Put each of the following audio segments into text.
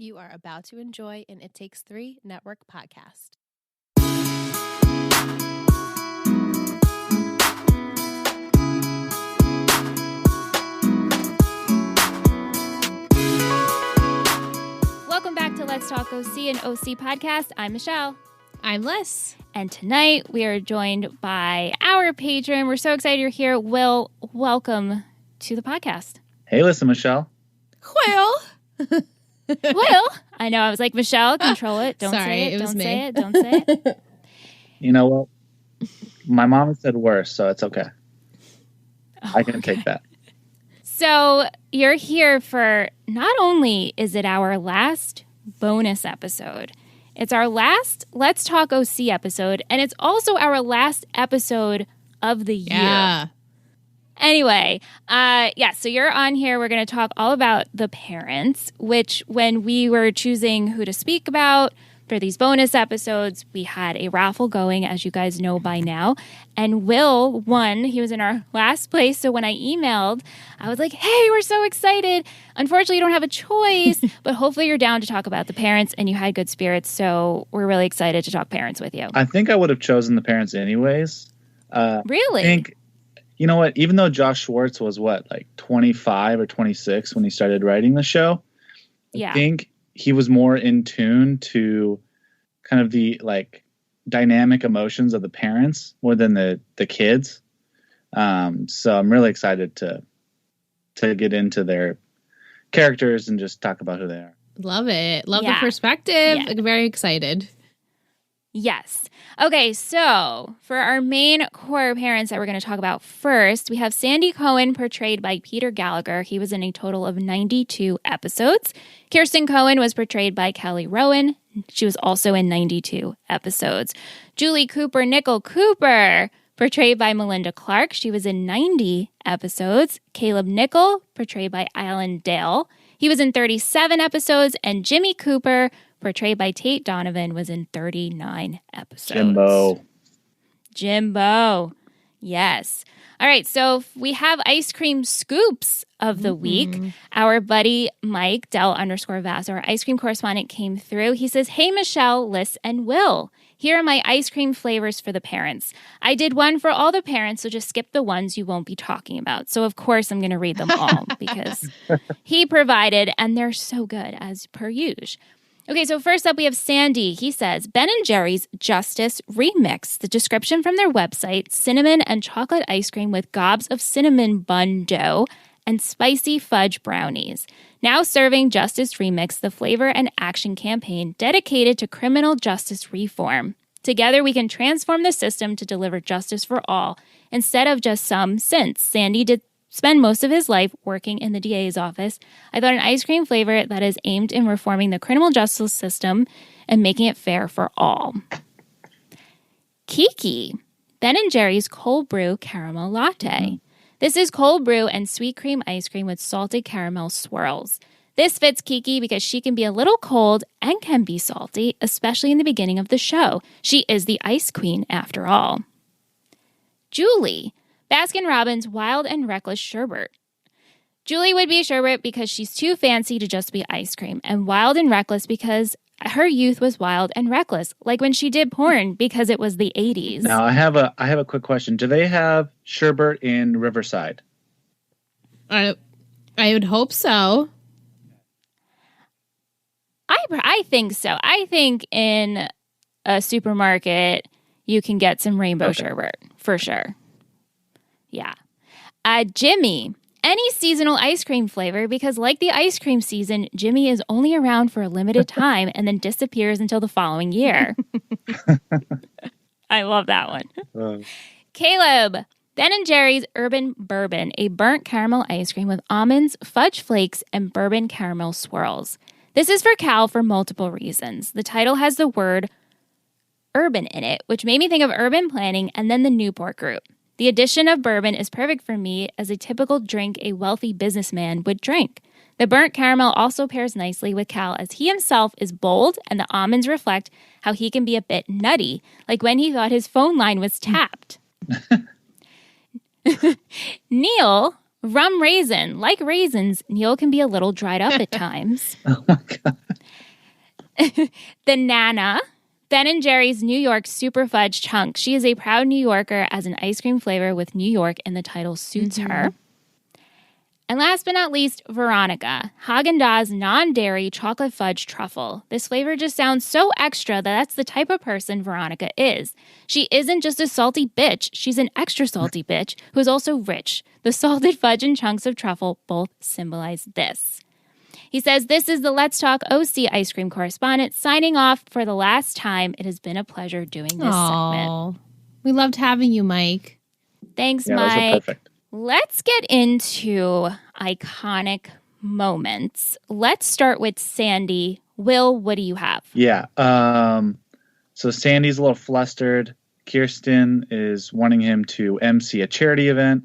You are about to enjoy an It Takes Three Network podcast. Welcome back to Let's Talk OC, an OC podcast. I'm Michelle. I'm Liz. And tonight we are joined by our patron. We're so excited you're here. Will, welcome to the podcast. Hey, listen, Michelle. Will. Will. I know. I was like, Michelle, control it. Don't Sorry, say it. it was Don't me. say it. Don't say it. You know what? My mom said worse, so it's okay. I can take that. So you're here for, not only is it our last bonus episode, it's our last Let's Talk OC episode, and it's also our last episode of the year. Yeah. Anyway, so you're on here. We're going to talk all about the parents, which when we were choosing who to speak about for these bonus episodes, we had a raffle going, as you guys know by now. And Will won. He was in our last place. So when I emailed, I was like, hey, we're so excited. Unfortunately, you don't have a choice, but hopefully you're down to talk about the parents and you had good spirits. So we're really excited to talk parents with you. I think I would have chosen the parents anyways. Really? I think, you know what? Even though Josh Schwartz was like 25 or 26 when he started writing the show, I think he was more in tune to kind of the like dynamic emotions of the parents more than the kids. So I'm really excited to get into their characters and just talk about who they are. Love it. Love the perspective. Yeah. Very excited. Yes. Okay, so for our main core parents that we're going to talk about first, we have Sandy Cohen, portrayed by Peter Gallagher. He was in a total of 92 episodes. Kirsten Cohen was portrayed by Kelly Rowan. She was also in 92 episodes. Julie Cooper, Nicole Cooper, portrayed by Melinda Clark. She was in 90 episodes. Caleb Nickel, portrayed by Alan Dale. He was in 37 episodes. And Jimmy Cooper, portrayed by Tate Donovan, was in 39 episodes. Jimbo. Yes. All right, so we have ice cream scoops of the week. Our buddy Mike, Del_Vass, our ice cream correspondent, came through. He says, hey, Michelle, Liz, and Will. Here are my ice cream flavors for the parents. I did one for all the parents, so just skip the ones you won't be talking about. So, of course, I'm going to read them all because he provided, and they're so good, as per usual. Okay, so first up we have Sandy. He says, Ben & Jerry's Justice Remix. The description from their website, cinnamon and chocolate ice cream with gobs of cinnamon bun dough and spicy fudge brownies. Now serving Justice Remix, the flavor and action campaign dedicated to criminal justice reform. Together we can transform the system to deliver justice for all instead of just some, since Sandy did spend most of his life working in the DA's office. I thought an ice cream flavor that is aimed in reforming the criminal justice system and making it fair for all. Kiki, Ben & Jerry's Cold Brew Caramel Latte. This is cold brew and sweet cream ice cream with salted caramel swirls. This fits Kiki because she can be a little cold and can be salty, especially in the beginning of the show. She is the ice queen after all. Julie, Baskin-Robbins Wild and Reckless Sherbet. Julie would be sherbet because she's too fancy to just be ice cream, and wild and reckless because her youth was wild and reckless, like when she did porn because it was the 80s. Now, I have a quick question. Do they have sherbet in Riverside? I would hope so. I think so. I think in a supermarket you can get some rainbow sherbet for sure. Yeah. Jimmy, any seasonal ice cream flavor, because like the ice cream season, Jimmy is only around for a limited time and then disappears until the following year. I love that one. Caleb, Ben & Jerry's Urban Bourbon, a burnt caramel ice cream with almonds, fudge flakes, and bourbon caramel swirls. This is for Cal for multiple reasons. The title has the word urban in it, which made me think of urban planning and then the Newport Group. The addition of bourbon is perfect for me as a typical drink a wealthy businessman would drink. The burnt caramel also pairs nicely with Cal as he himself is bold and the almonds reflect how he can be a bit nutty, like when he thought his phone line was tapped. Neil, rum raisin. Like raisins, Neil can be a little dried up at times. Oh my God. The Nana, Ben and Jerry's New York Super Fudge Chunk. She is a proud New Yorker, as an ice cream flavor with New York in the title suits her. And last but not least, Veronica, Haagen-Dazs non-dairy chocolate fudge truffle. This flavor just sounds so extra that that's the type of person Veronica is. She isn't just a salty bitch. She's an extra salty bitch who is also rich. The salted fudge and chunks of truffle both symbolize this. He says, this is the Let's Talk OC ice cream correspondent signing off for the last time. It has been a pleasure doing this segment. We loved having you, Mike. Thanks, Yeah, Mike. those are perfect. Let's get into iconic moments. Let's start with Sandy. Will, what do you have? Yeah. So Sandy's a little flustered. Kirsten is wanting him to MC a charity event,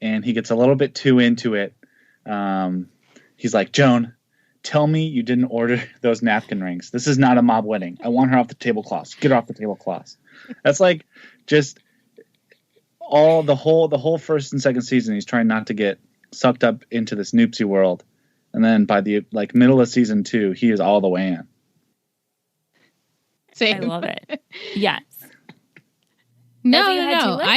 and he gets a little bit too into it. He's like, Joan, tell me you didn't order those napkin rings. This is not a mob wedding. I want her off the tablecloths. Get her off the tablecloths. That's like just the whole first and second season. He's trying not to get sucked up into this Noopsy world. And then by the middle of season 2, he is all the way in. Same. I love it. Yes. No. I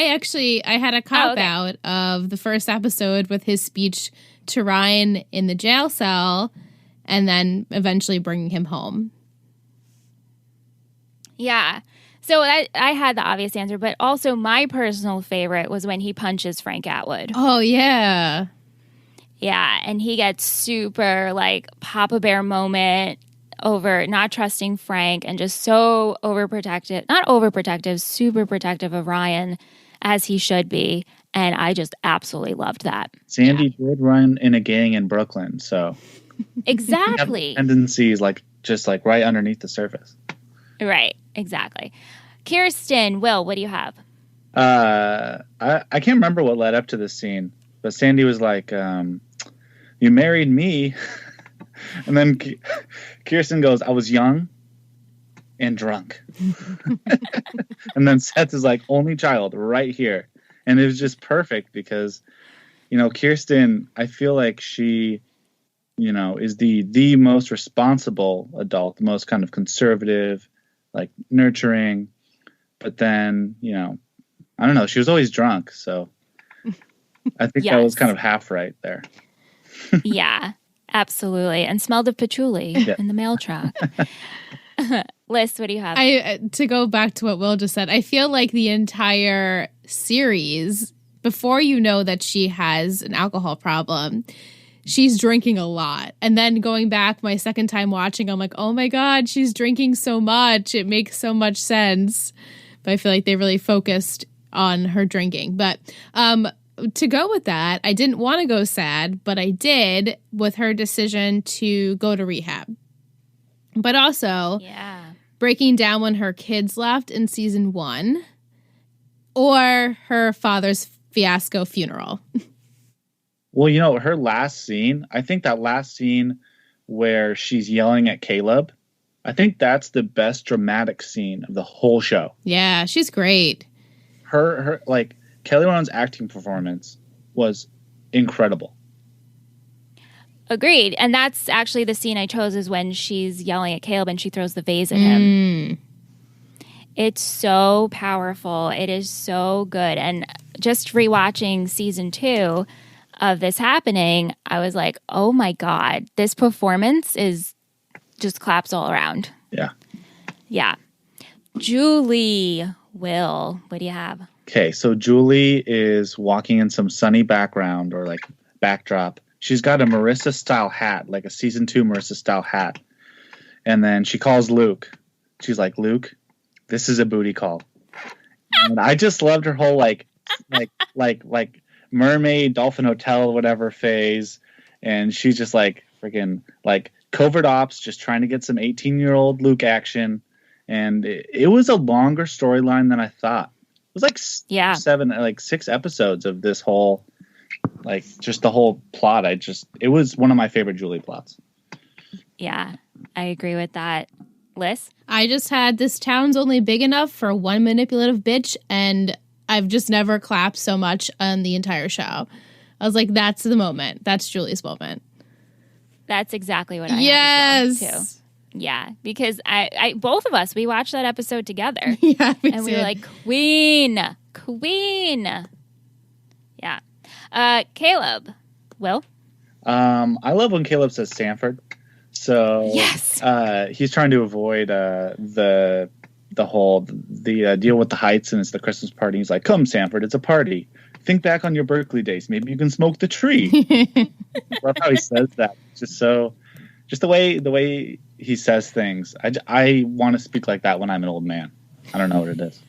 had a cop out of the first episode with his speech to Ryan in the jail cell and then eventually bringing him home. Yeah. So I had the obvious answer, but also my personal favorite was when he punches Frank Atwood. Oh, yeah. Yeah, and he gets super, Papa Bear moment over not trusting Frank and just so overprotective. Not overprotective, super protective of Ryan, as he should be. And I just absolutely loved that. Sandy did run in a gang in Brooklyn, so... Exactly. Tendencies, just right underneath the surface. Right, exactly. Kirsten, Will, what do you have? I can't remember what led up to this scene, but Sandy was like, you married me. And then Kirsten goes, I was young and drunk. And then Seth is like, only child right here. And it was just perfect because, Kirsten, I feel like she, is the most responsible adult, the most kind of conservative, nurturing. But then, I don't know, she was always drunk. So I think that was kind of half right there. Yeah, absolutely. And smelled of patchouli in the mail truck. Liz, what do you have? To go back to what Will just said, I feel like the entire series, before you know that she has an alcohol problem, she's drinking a lot. And then going back my second time watching, I'm like, oh my God, she's drinking so much. It makes so much sense. But I feel like they really focused on her drinking. But to go with that, I didn't want to go sad, but I did with her decision to go to rehab. But also breaking down when her kids left in season 1 or her father's fiasco funeral. Well, her last scene, I think that last scene where she's yelling at Caleb, I think that's the best dramatic scene of the whole show. Yeah, she's great. Her Kelly Ron's acting performance was incredible. Agreed. And that's actually the scene I chose, is when she's yelling at Caleb and she throws the vase at him. It's so powerful. It is so good. And just rewatching season 2 of this happening, I was like, oh my God, this performance is just claps all around. Yeah. Yeah. Julie, Will, what do you have? Okay, so Julie is walking in some sunny background or backdrop. She's got a Marissa style hat, like a season 2 Marissa style hat. And then she calls Luke. She's like, Luke, this is a booty call. And I just loved her whole like mermaid, dolphin hotel, whatever phase. And she's just freaking covert ops, just trying to get some 18-year-old Luke action. And it was a longer storyline than I thought. It was 6 episodes of this whole, just the whole plot. It was one of my favorite Julie plots. Yeah, I agree with that. Liz? I just had, this town's only big enough for one manipulative bitch, and I've just never clapped so much on the entire show. I was like, that's the moment. That's Julie's moment. That's exactly what I had as well, too. Yeah, because I both of us, we watched that episode together. Yeah, we were like, Queen. Yeah. Caleb, Will? I love when Caleb says Sanford. So yes, he's trying to avoid the deal with the heights, and it's the Christmas party. He's like, "Come, Sanford, it's a party. Think back on your Berkeley days. Maybe you can smoke the tree." I love how he says that. Just the way he says things. I want to speak like that when I'm an old man. I don't know what it is.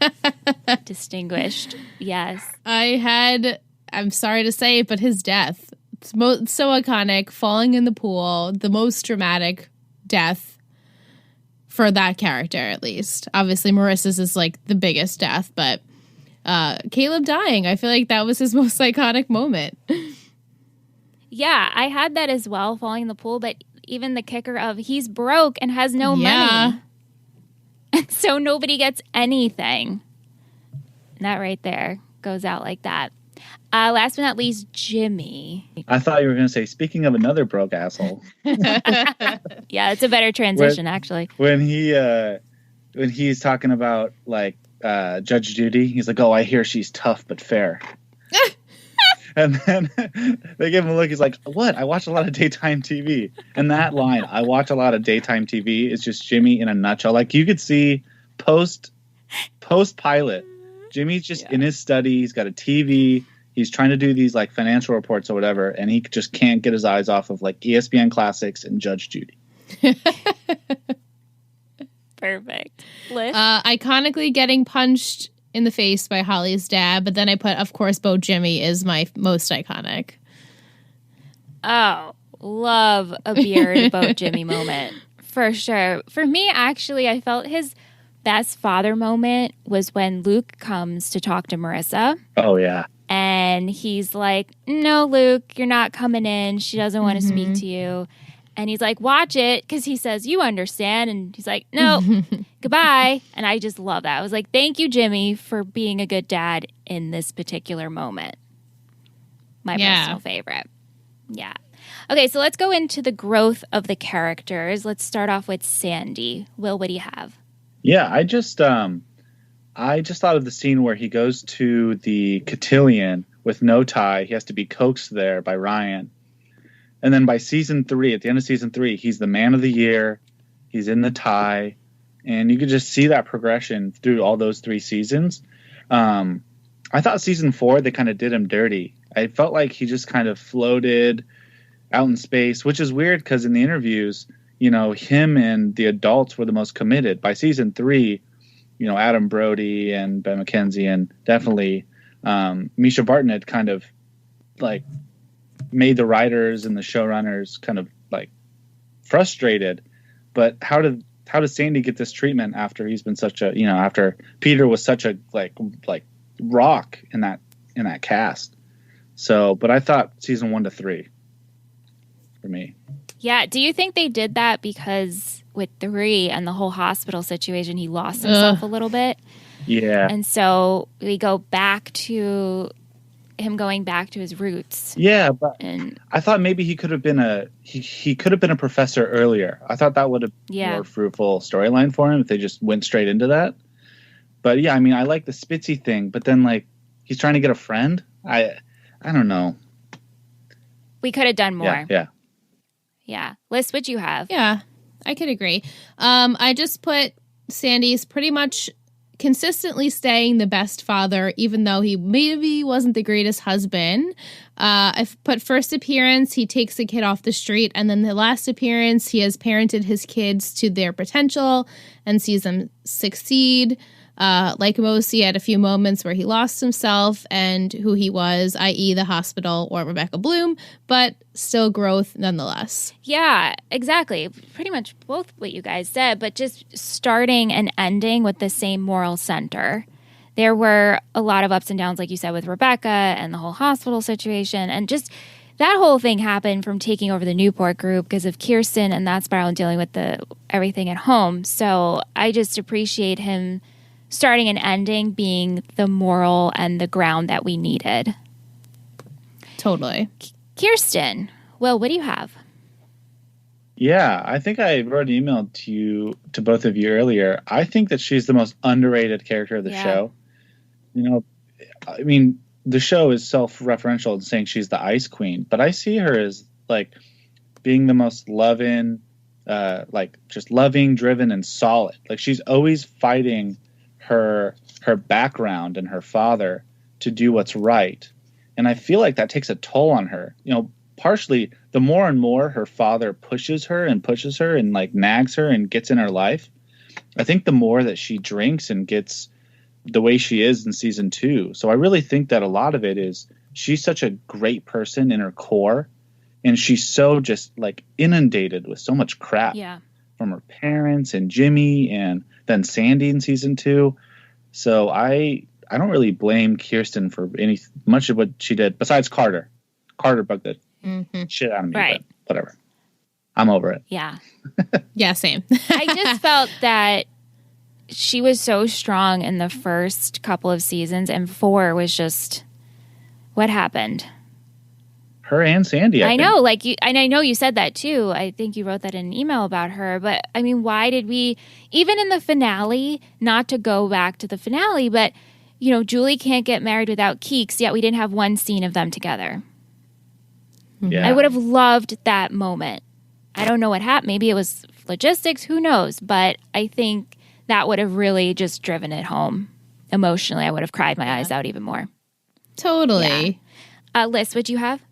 Distinguished. Yes. I'm sorry to say it, but his death. It's so iconic. Falling in the pool, the most dramatic death for that character, at least. Obviously, Marissa's is like the biggest death, but Caleb dying, I feel like that was his most iconic moment. Yeah, I had that as well, falling in the pool, but even the kicker of he's broke and has no money. And so nobody gets anything. And that right there goes out like that. Last but not least, Jimmy. I thought you were going to say, speaking of another broke asshole. Yeah, it's a better transition, actually. When he's talking about like Judge Judy, he's like, "Oh, I hear she's tough but fair." And then they give him a look. He's like, "What? I watch a lot of daytime TV." And that line, "I watch a lot of daytime TV," is just Jimmy in a nutshell. Like you could see post pilot, Jimmy's just in his study. He's got a TV. He's trying to do these like financial reports or whatever, and he just can't get his eyes off of like ESPN Classics and Judge Judy. Perfect. Liz? Iconically getting punched in the face by Holly's dad, but then I put, of course, Bo Jimmy is my most iconic. Oh, love a beard Bo Jimmy moment. For sure. For me, actually, I felt his best father moment was when Luke comes to talk to Marissa. Oh, yeah. And he's like, "No, Luke, you're not coming in. She doesn't want to speak to you." And he's like, "Watch it," because he says, "You understand." And he's like, "No, goodbye." And I just love that. I was like, thank you, Jimmy, for being a good dad in this particular moment. My personal favorite. Yeah. Okay, so let's go into the growth of the characters. Let's start off with Sandy. Will, what do you have? Yeah, I just thought of the scene where he goes to the cotillion with no tie. He has to be coaxed there by Ryan. And then by season 3, at the end of season 3, he's the man of the year. He's in the tie. And you could just see that progression through all those 3 seasons. I thought season 4, they kind of did him dirty. I felt like he just kind of floated out in space, which is weird because in the interviews, you know, him and the adults were the most committed. By season 3, you know, Adam Brody and Ben McKenzie and definitely Misha Barton had kind of like made the writers and the showrunners kind of like frustrated. But how does Sandy get this treatment after he's been such a, you know, after Peter was such a like rock in that cast? So, but I thought season 1 to 3 for me. Yeah. Do you think they did that because with 3 and the whole hospital situation, he lost himself a little bit? Yeah. And so we go back to him going back to his roots. Yeah, but I thought maybe he could have been a professor earlier. I thought that would have been a more fruitful storyline for him if they just went straight into that. But yeah, I mean, I like the Spitzy thing, but then like he's trying to get a friend. I don't know. We could have done more. Yeah. Liz, what'd you have? Yeah, I could agree. I just put Sandy's pretty much consistently staying the best father, even though he maybe wasn't the greatest husband. I've put first appearance, he takes the kid off the street, and then the last appearance, he has parented his kids to their potential and sees them succeed. Like most, he had a few moments where he lost himself and who he was, i.e. the hospital or Rebecca Bloom, but still growth nonetheless. Yeah, exactly. Pretty much both what you guys said, but just starting and ending with the same moral center. There were a lot of ups and downs, like you said, with Rebecca and the whole hospital situation. And just that whole thing happened from taking over the Newport group because of Kirsten and that spiral and dealing with everything at home. So I just appreciate him starting and ending being the moral and the ground that we needed. Totally. Kirsten, well, what do you have? Yeah, I think I wrote an email to both of you earlier. I think that she's the most underrated character of the show. You know, I mean, the show is self-referential in saying she's the Ice Queen, but I see her as like being the most loving, like just loving, driven, and solid. Like she's always fighting her background and her father to do what's right, and I feel like that takes a toll on her. Partially the more and more her father pushes her and like nags her and gets in her life, I think the more that she drinks and gets the way she is in season 2. So I really think that a lot of it is she's such a great person in her core, and she's so just like inundated with so much crap from her parents and Jimmy and then Sandy in season 2. So I don't really blame Kirsten for much of what she did besides Carter. Carter bugged the shit out of me, but whatever. I'm over it. Yeah. Yeah, same. I just felt that she was so strong in the first couple of seasons, and 4 was just what happened. Her and Sandy. I know, like you, and I know you said that too. I think you wrote that in an email about her. But I mean, why did we, even in the finale, not to go back to the finale, but Julie can't get married without Keeks, yet we didn't have one scene of them together. Yeah. I would have loved that moment. I don't know what happened. Maybe it was logistics. Who knows? But I think that would have really just driven it home emotionally. I would have cried my eyes out even more. Totally. Yeah. Liz, what'd you have?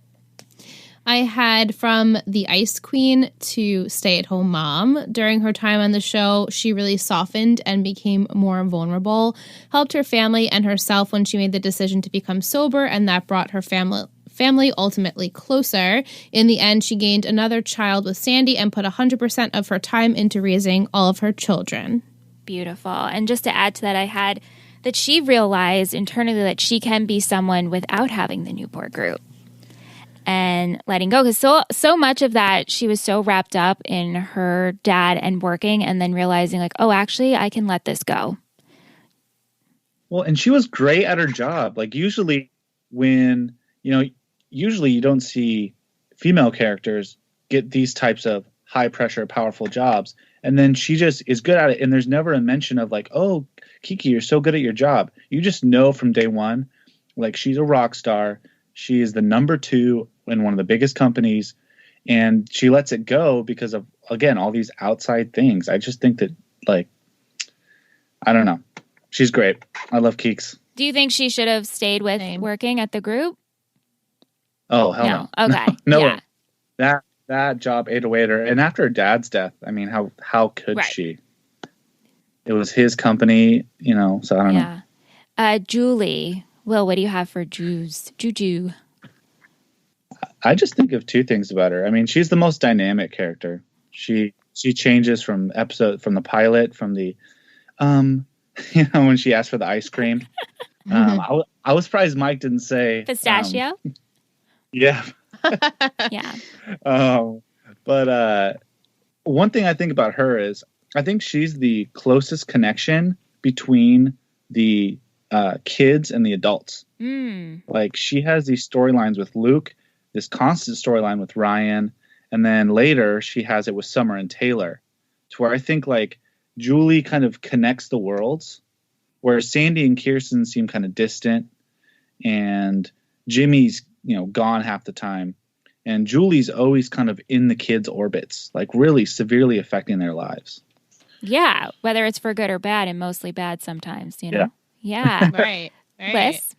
I had from the Ice Queen to stay-at-home mom. During her time on the show, she really softened and became more vulnerable, helped her family and herself when she made the decision to become sober, and that brought her family ultimately closer. In the end, she gained another child with Sandy and put 100% of her time into raising all of her children. Beautiful. And just to add to that, I had that she realized internally that she can be someone without having the Newport group and letting go. Because so much of that, she was so wrapped up in her dad and working, and then realizing like, oh, actually, I can let this go. Well, and she was great at her job. Like usually when, usually you don't see female characters get these types of high pressure, powerful jobs. And then she just is good at it. And there's never a mention of like, oh, Kiki, you're so good at your job. You just know from day one, like she's a rock star. She is the number 2 in one of the biggest companies. And she lets it go because of, again, all these outside things. I just think that, like, I don't know. She's great. I love Keeks. Do you think she should have stayed with working at the group? Oh, hell no. Okay. No. That job ate away at her. And after her dad's death, I mean, how could she? It was his company, so I don't know. Julie. Will, what do you have for Juju? I just think of 2 things about her. I mean, she's the most dynamic character. She changes from the pilot, from the, when she asked for the ice cream. I was surprised Mike didn't say pistachio. Yeah. Yeah. But one thing I think about her is I think she's the closest connection between the kids and the adults. Like she has these storylines with Luke, this constant storyline with Ryan, and then later she has it with Summer and Taylor, to where I think like Julie kind of connects the worlds, where Sandy and Kirsten seem kind of distant, and Jimmy's gone half the time, and Julie's always kind of in the kids' orbits, like really severely affecting their lives. Yeah, whether it's for good or bad, and mostly bad sometimes, Yeah. Right. Liz?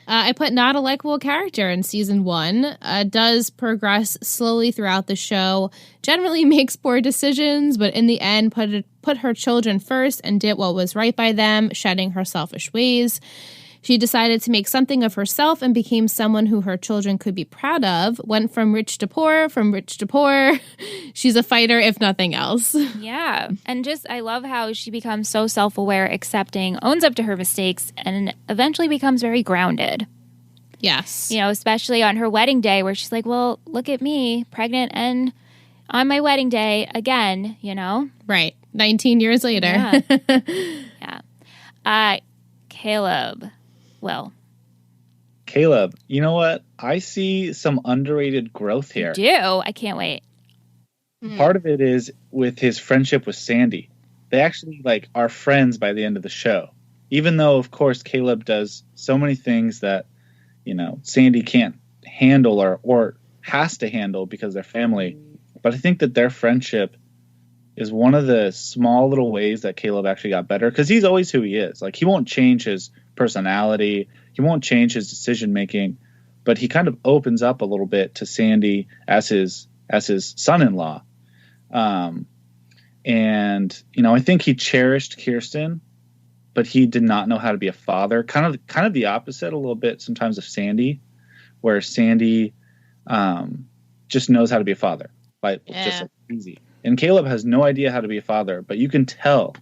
I put not a likable character in season 1. Does progress slowly throughout the show. Generally makes poor decisions, but in the end put her children first and did what was right by them, shedding her selfish ways. She decided to make something of herself and became someone who her children could be proud of. Went from rich to poor, She's a fighter, if nothing else. Yeah. And just, I love how she becomes so self-aware, accepting, owns up to her mistakes, and eventually becomes very grounded. Yes. Especially on her wedding day where she's like, well, look at me, pregnant and on my wedding day again, Right. 19 years later. Yeah. Caleb. Well, Caleb, you know what? I see some underrated growth here. You do? I can't wait. Part of it is with his friendship with Sandy. They actually like are friends by the end of the show. Even though, of course, Caleb does so many things that, you know, Sandy can't handle or has to handle because they're family. But I think that their friendship is one of the small little ways that Caleb actually got better, because he's always who he is. Like, he won't change his personality. He won't change his decision making, but he kind of opens up a little bit to Sandy as his son-in-law. And, you know, I think he cherished Kirsten, but he did not know how to be a father. Kind of the opposite a little bit sometimes of Sandy, where Sandy just knows how to be a father. Just like easy. And Caleb has no idea how to be a father, but you can tell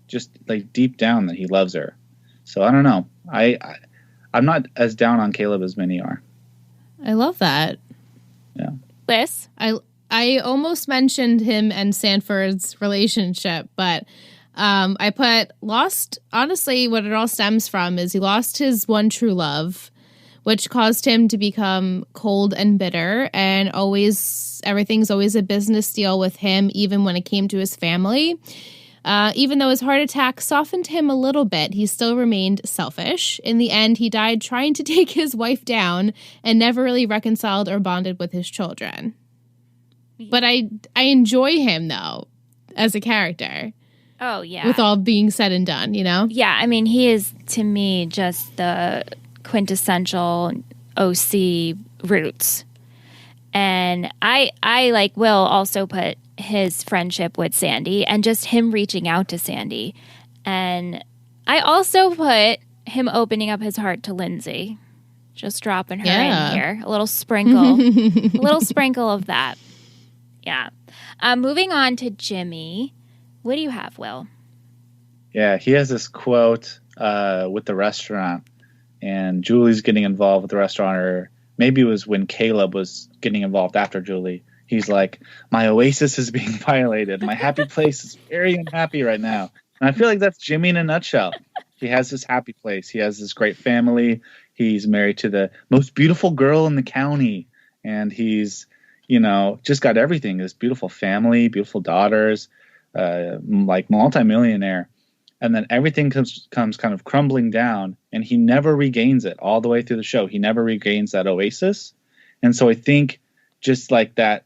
just like deep down that he loves her. So I don't know. I'm not as down on Caleb as many are. I love that. Yeah. Liz? I almost mentioned him and Sanford's relationship, but I put lost. Honestly, what it all stems from is he lost his one true love, which caused him to become cold and bitter, and everything's always a business deal with him, even when it came to his family. Even though his heart attack softened him a little bit, he still remained selfish. In the end, he died trying to take his wife down and never really reconciled or bonded with his children. But I enjoy him, though, as a character. Oh, yeah. With all being said and done, you know? Yeah, I mean, he is, to me, just the quintessential OC roots. And I like Will also put his friendship with Sandy and just him reaching out to Sandy. And I also put him opening up his heart to Lindsay. Just dropping her in here. A little sprinkle. A little sprinkle of that. Yeah. Moving on to Jimmy. What do you have, Will? Yeah, he has this quote with the restaurant, and Julie's getting involved with the restaurant, or maybe it was when Caleb was getting involved after Julie. He's like, my oasis is being violated. My happy place is very unhappy right now. And I feel like that's Jimmy in a nutshell. He has this happy place. He has this great family. He's married to the most beautiful girl in the county. And he's, you know, just got everything. This beautiful family, beautiful daughters, like multimillionaire. And then everything comes kind of crumbling down, and he never regains it all the way through the show. He never regains that oasis. And so I think just like that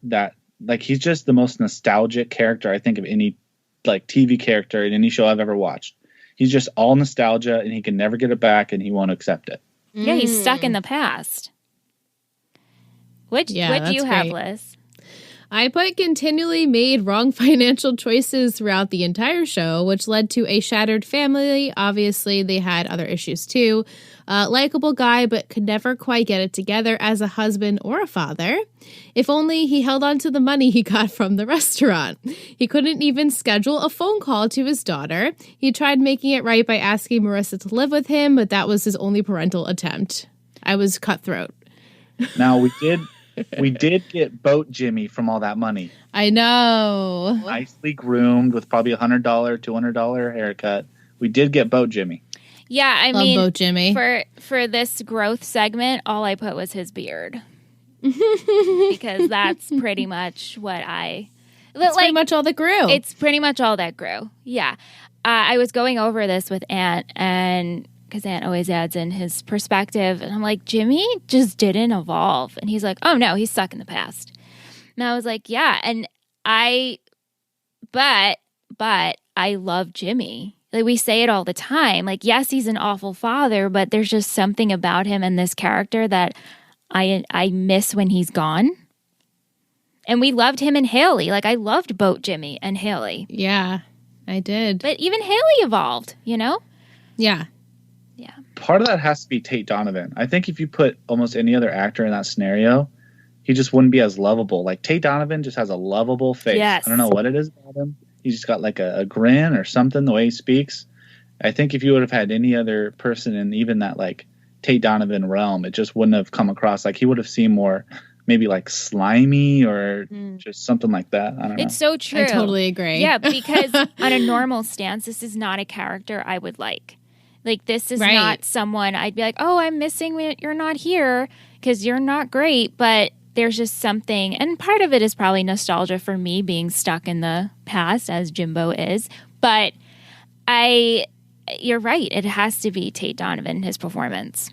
like he's just the most nostalgic character I think of any like TV character in any show I've ever watched. He's just all nostalgia, and he can never get it back, and he won't accept it. Yeah, he's stuck in the past. What do you have, Liz? I put continually made wrong financial choices throughout the entire show, which led to a shattered family. Obviously, they had other issues too. Likeable guy, but could never quite get it together as a husband or a father. If only he held on to the money he got from the restaurant. He couldn't even schedule a phone call to his daughter. He tried making it right by asking Marissa to live with him, but that was his only parental attempt. I was cutthroat. Now, we did get Boat Jimmy from all that money. I know. Nicely groomed with probably $100, $200 haircut. We did get Boat Jimmy. Yeah, I Love mean, Boat Jimmy. For this growth segment, all I put was his beard. Because that's pretty much what It's pretty much all that grew. It's pretty much all that grew. Yeah. I was going over this with Ant, and because Ant always adds in his perspective, and I'm like, Jimmy just didn't evolve. And he's like, oh no, he's stuck in the past. And I was like, yeah. And but I love Jimmy. Like, we say it all the time. Like, yes, he's an awful father, but there's just something about him and this character that I miss when he's gone. And we loved him and Haley. Like, I loved Boat Jimmy and Haley. Yeah, I did. But even Haley evolved, you know? Yeah. Yeah. Part of that has to be Tate Donovan. I think if you put almost any other actor in that scenario, he just wouldn't be as lovable. Like, Tate Donovan just has a lovable face. Yes. I don't know what it is about him. He's just got like a grin or something, the way he speaks. I think if you would have had any other person in even that like Tate Donovan realm, it just wouldn't have come across. Like, he would have seemed more maybe like slimy or just something like that. I don't know. It's so true. I totally agree. Yeah, because on a normal stance, this is not a character I would like. Like, this is not someone I'd be like, oh, I'm missing when you're not here because you're not great. But there's just something, and part of it is probably nostalgia for me being stuck in the past as Jimbo is, but you're right. It has to be Tate Donovan, his performance.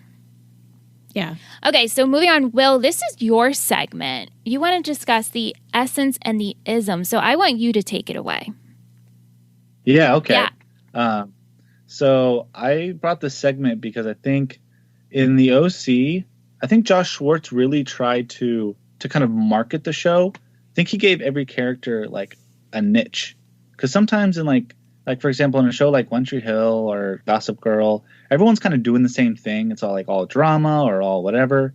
Yeah. Okay, so moving on, Will, this is your segment. You want to discuss the essence and the ism, so I want you to take it away. Yeah, okay. Yeah. So I brought this segment because I think in the OC, I think Josh Schwartz really tried to kind of market the show. I think he gave every character like a niche. Because sometimes in like for example, in a show like One Tree Hill or Gossip Girl, everyone's kind of doing the same thing. It's all drama or all whatever.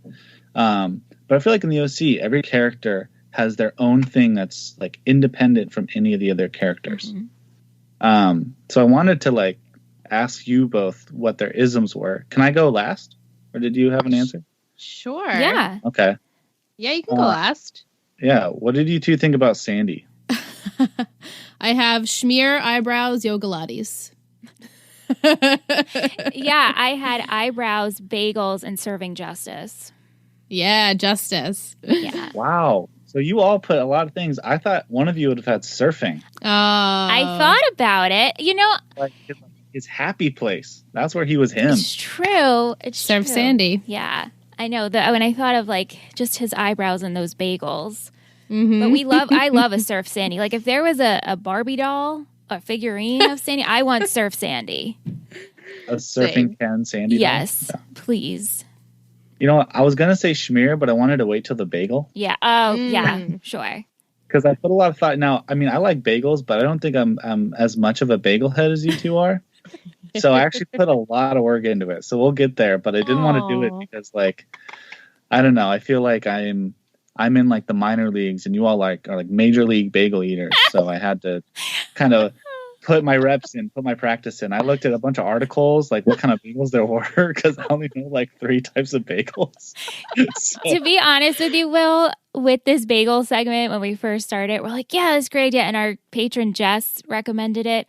But I feel like in the OC, every character has their own thing that's like independent from any of the other characters. Mm-hmm. So I wanted to like ask you both what their isms were. Can I go last? Or did you have an answer? Sure. Yeah. Okay. Yeah, you can go last. Yeah. What did you two think about Sandy? I have schmear, eyebrows, yoga lattes. Yeah, I had eyebrows, bagels, and serving justice. Yeah, justice. Yeah. Wow. So you all put a lot of things. I thought one of you would have had surfing. I thought about it. You know, like his happy place. That's where he was him. It's true. It's Surf true. Sandy. Yeah, I know. When I thought of like just his eyebrows and those bagels. Mm-hmm. But I love a Surf Sandy. Like if there was a Barbie doll, a figurine of Sandy, I want Surf Sandy. A surfing Ken Sandy. Yes, doll? please. You know what? I was gonna say schmear, but I wanted to wait till the bagel. Yeah. Oh, yeah. Sure. Because I put a lot of thought. Now, I mean, I like bagels, but I don't think I'm as much of a bagel head as you two are. So I actually put a lot of work into it. So we'll get there, but I didn't want to do it because, like, I don't know. I feel like I'm in like the minor leagues, and you all are like major league bagel eaters. So I had to kind of put my reps in, put my practice in. I looked at a bunch of articles, like what kind of bagels there were, because I only know like 3 types of bagels. So. To be honest with you, Will, with this bagel segment, when we first started, we're like, yeah, that's a great idea. And our patron Jess recommended it.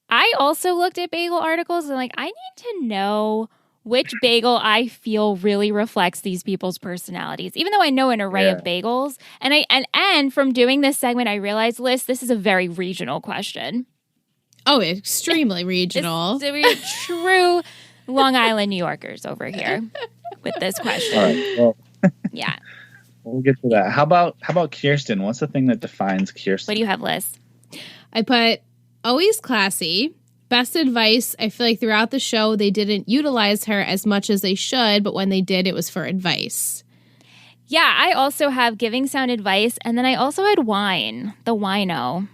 I also looked at bagel articles and like, I need to know which bagel I feel really reflects these people's personalities, even though I know an array of bagels. And from doing this segment, I realized, Liz, this is a very regional question. Oh, extremely regional. We're true Long Island New Yorkers over here with this question. All right. Well, yeah. We'll get to that. How about Kirsten? What's the thing that defines Kirsten? What do you have, Liz? I put always classy. Best advice. I feel like throughout the show, they didn't utilize her as much as they should, but when they did, it was for advice. Yeah, I also have giving sound advice, and then I also had wine, the wino.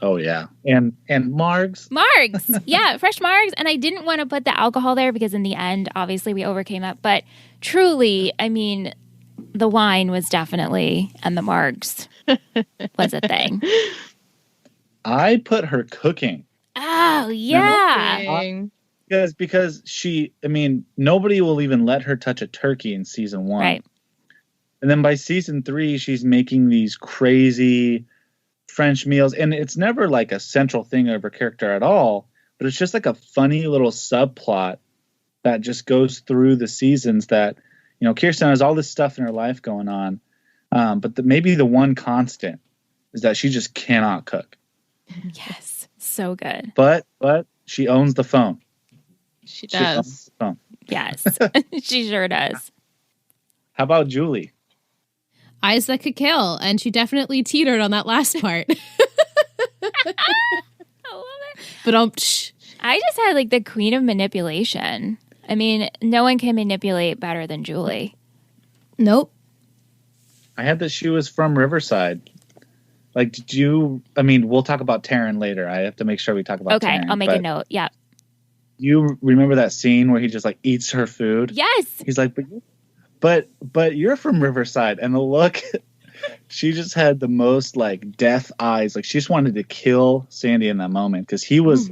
Oh, yeah. And Margs. Margs. Yeah, fresh Margs. And I didn't want to put the alcohol there because in the end, obviously, we overcame that. But truly, I mean, the wine was definitely, and the Margs was a thing. I put her cooking. Oh, yeah. Because she, I mean, nobody will even let her touch a turkey in season 1. Right. And then by season 3, she's making these crazy French meals. And it's never like a central thing of her character at all, but it's just like a funny little subplot that just goes through the seasons that, you know, Kirsten has all this stuff in her life going on. But maybe the one constant is that she just cannot cook. Yes. So good. But she owns the phone. She does. She owns the phone. Yes. She sure does. How about Julie? Eyes that could kill, and she definitely teetered on that last part. I love it. But I just had like the queen of manipulation. I mean, no one can manipulate better than Julie. Nope. I had that she was from Riverside. Like, did you? I mean, we'll talk about Taryn later. I have to make sure we talk about. Okay, Taryn, I'll make a note. Yeah. You remember that scene where he just like eats her food? Yes. He's like, but you're from Riverside, and the look. She just had the most like death eyes. Like she just wanted to kill Sandy in that moment because he was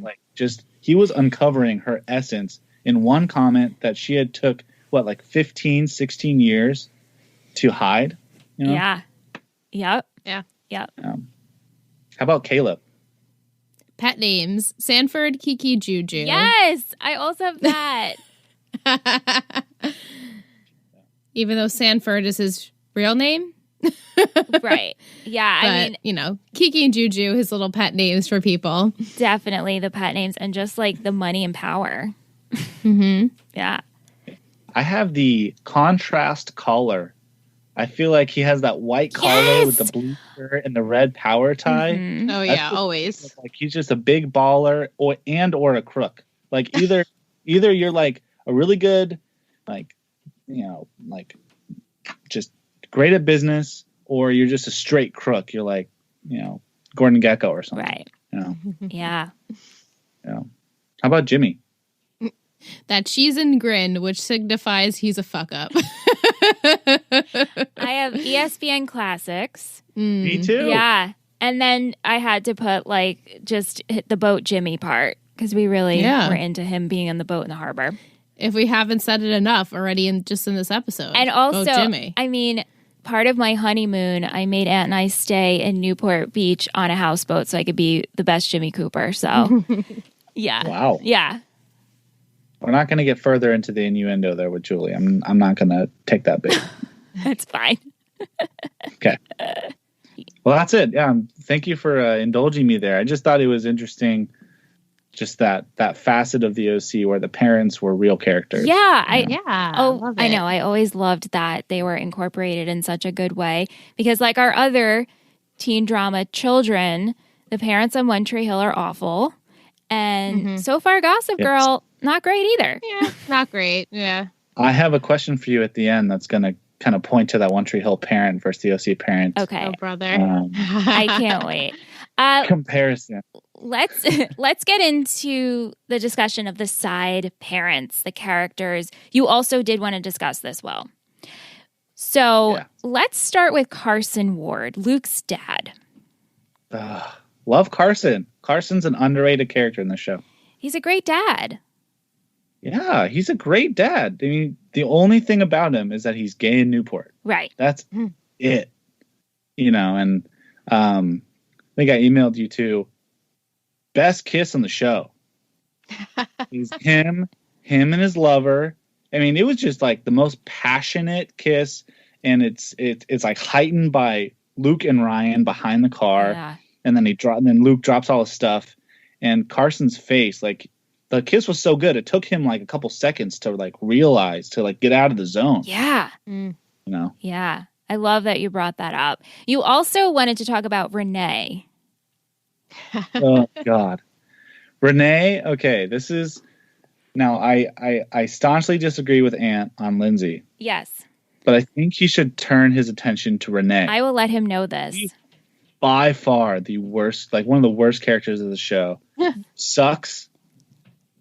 he was uncovering her essence in one comment that she had took 15, 16 years to hide. You know? Yeah. Yep. Yeah. Yep. How about Caleb? Pet names: Sanford, Kiki, Juju. Yes, I also have that. Even though Sanford is his real name. Right. Yeah. But, I mean, you know, Kiki and Juju, his little pet names for people. definitely the pet names and just like the money and power. Mm-hmm. Yeah. I have the contrast collar. I feel like he has that white collar with the blue shirt and the red power tie. Mhm. Oh, That's yeah, what always. like he's just a big baller or a crook. Like either you're like a really good, like, you know, like just great at business, or you're just a straight crook. You're like, you know, Gordon Gekko or something. Right. You know? Yeah. Yeah. How about Jimmy? That cheese and grin, which signifies he's a fuck up. I have ESPN Classics. Me too. Yeah. And then I had to put like just hit the boat Jimmy part because we really were into him being on the boat in the harbor. If we haven't said it enough already in this episode. And also, Jimmy. I mean, part of my honeymoon, I made Aunt and I stay in Newport Beach on a houseboat so I could be the best Jimmy Cooper. So, yeah. Wow. Yeah. We're not going to get further into the innuendo there with Julie. I'm not going to take that bait. That's fine. Okay. Well, that's it. Yeah. Thank you for indulging me there. I just thought it was interesting. Just that facet of the OC where the parents were real characters. Yeah. I know. I always loved that they were incorporated in such a good way because like our other teen drama children, the parents on One Tree Hill are awful. And so far Gossip Girl, not great either. Yeah, not great. Yeah. I have a question for you at the end that's going to kind of point to that One Tree Hill parent versus the OC parent. Okay. Oh, brother. I can't wait. Comparison. Let's get into the discussion of the side parents, the characters. You also did want to discuss this well. So let's start with Carson Ward, Luke's dad. Love Carson. Carson's an underrated character in the show. He's a great dad. Yeah, he's a great dad. I mean, the only thing about him is that he's gay in Newport. Right. That's it. You know, and I think I emailed you too. Best kiss on the show. He's him and his lover. I mean, it was just like the most passionate kiss, and it's like heightened by Luke and Ryan behind the car, and then Luke drops all his stuff, and Carson's face, like the kiss was so good, it took him like a couple seconds to like realize to like get out of the zone. Yeah, you know. Yeah, I love that you brought that up. You also wanted to talk about Renee. Oh God, Renee. Okay, this is now. I staunchly disagree with Aunt on Lindsay. Yes, but I think he should turn his attention to Renee. I will let him know this. He's by far the worst, like one of the worst characters of the show. Sucks,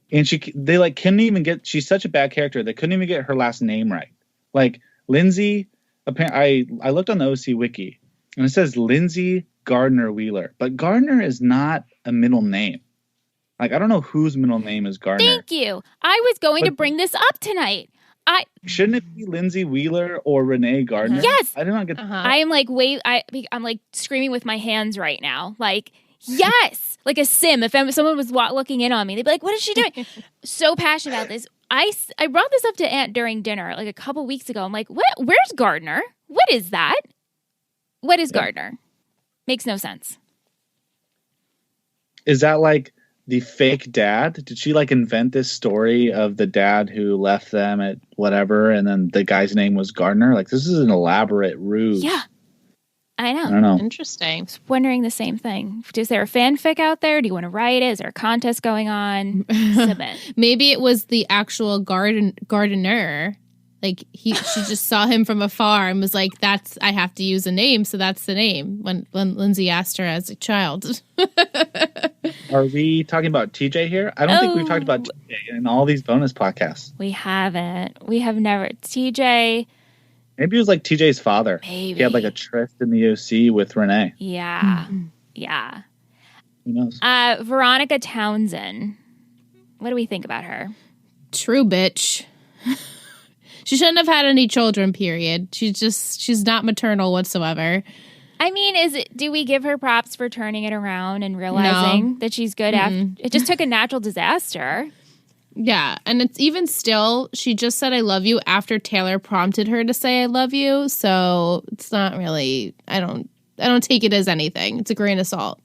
and they like couldn't even get. She's such a bad character. They couldn't even get her last name right. Like Lindsay. I looked on the OC wiki, and it says Lindsay Gardner Wheeler, but Gardner is not a middle name. Like I don't know whose middle name is Gardner. Thank you. I was going to bring this up tonight. Shouldn't it be Lindsay Wheeler or Renee Gardner? Yes. I did not get. I am like I'm like screaming with my hands right now. Like yes, like a sim. If someone was looking in on me, they'd be like, "What is she doing?" So passionate about this. I brought this up to Aunt during dinner like a couple weeks ago. I'm like, "What? Where's Gardner? What is that? What is Gardner?" Makes no sense. Is that like the fake dad? Did she like invent this story of the dad who left them at whatever, and then the guy's name was Gardner? Like this is an elaborate ruse. Yeah, I know. I don't know. Interesting. I was wondering the same thing. Is there a fanfic out there? Do you want to write it? Is there a contest going on? Submit. Maybe it was the actual gardener. Like she just saw him from afar and was like, I have to use a name, so that's the name when Lindsay asked her as a child. Are we talking about TJ here? I don't think we've talked about TJ in all these bonus podcasts. We haven't. We have never. TJ. Maybe it was like TJ's father. Maybe. He had like a tryst in the OC with Renee. Yeah. Yeah. Who knows? Veronica Townsend. What do we think about her? True bitch. She shouldn't have had any children, period. She's not maternal whatsoever. I mean, do we give her props for turning it around and realizing that she's good after? It just took a natural disaster. Yeah, and it's even still, she just said I love you after Taylor prompted her to say I love you, so it's not really, I don't take it as anything. It's a grain of salt.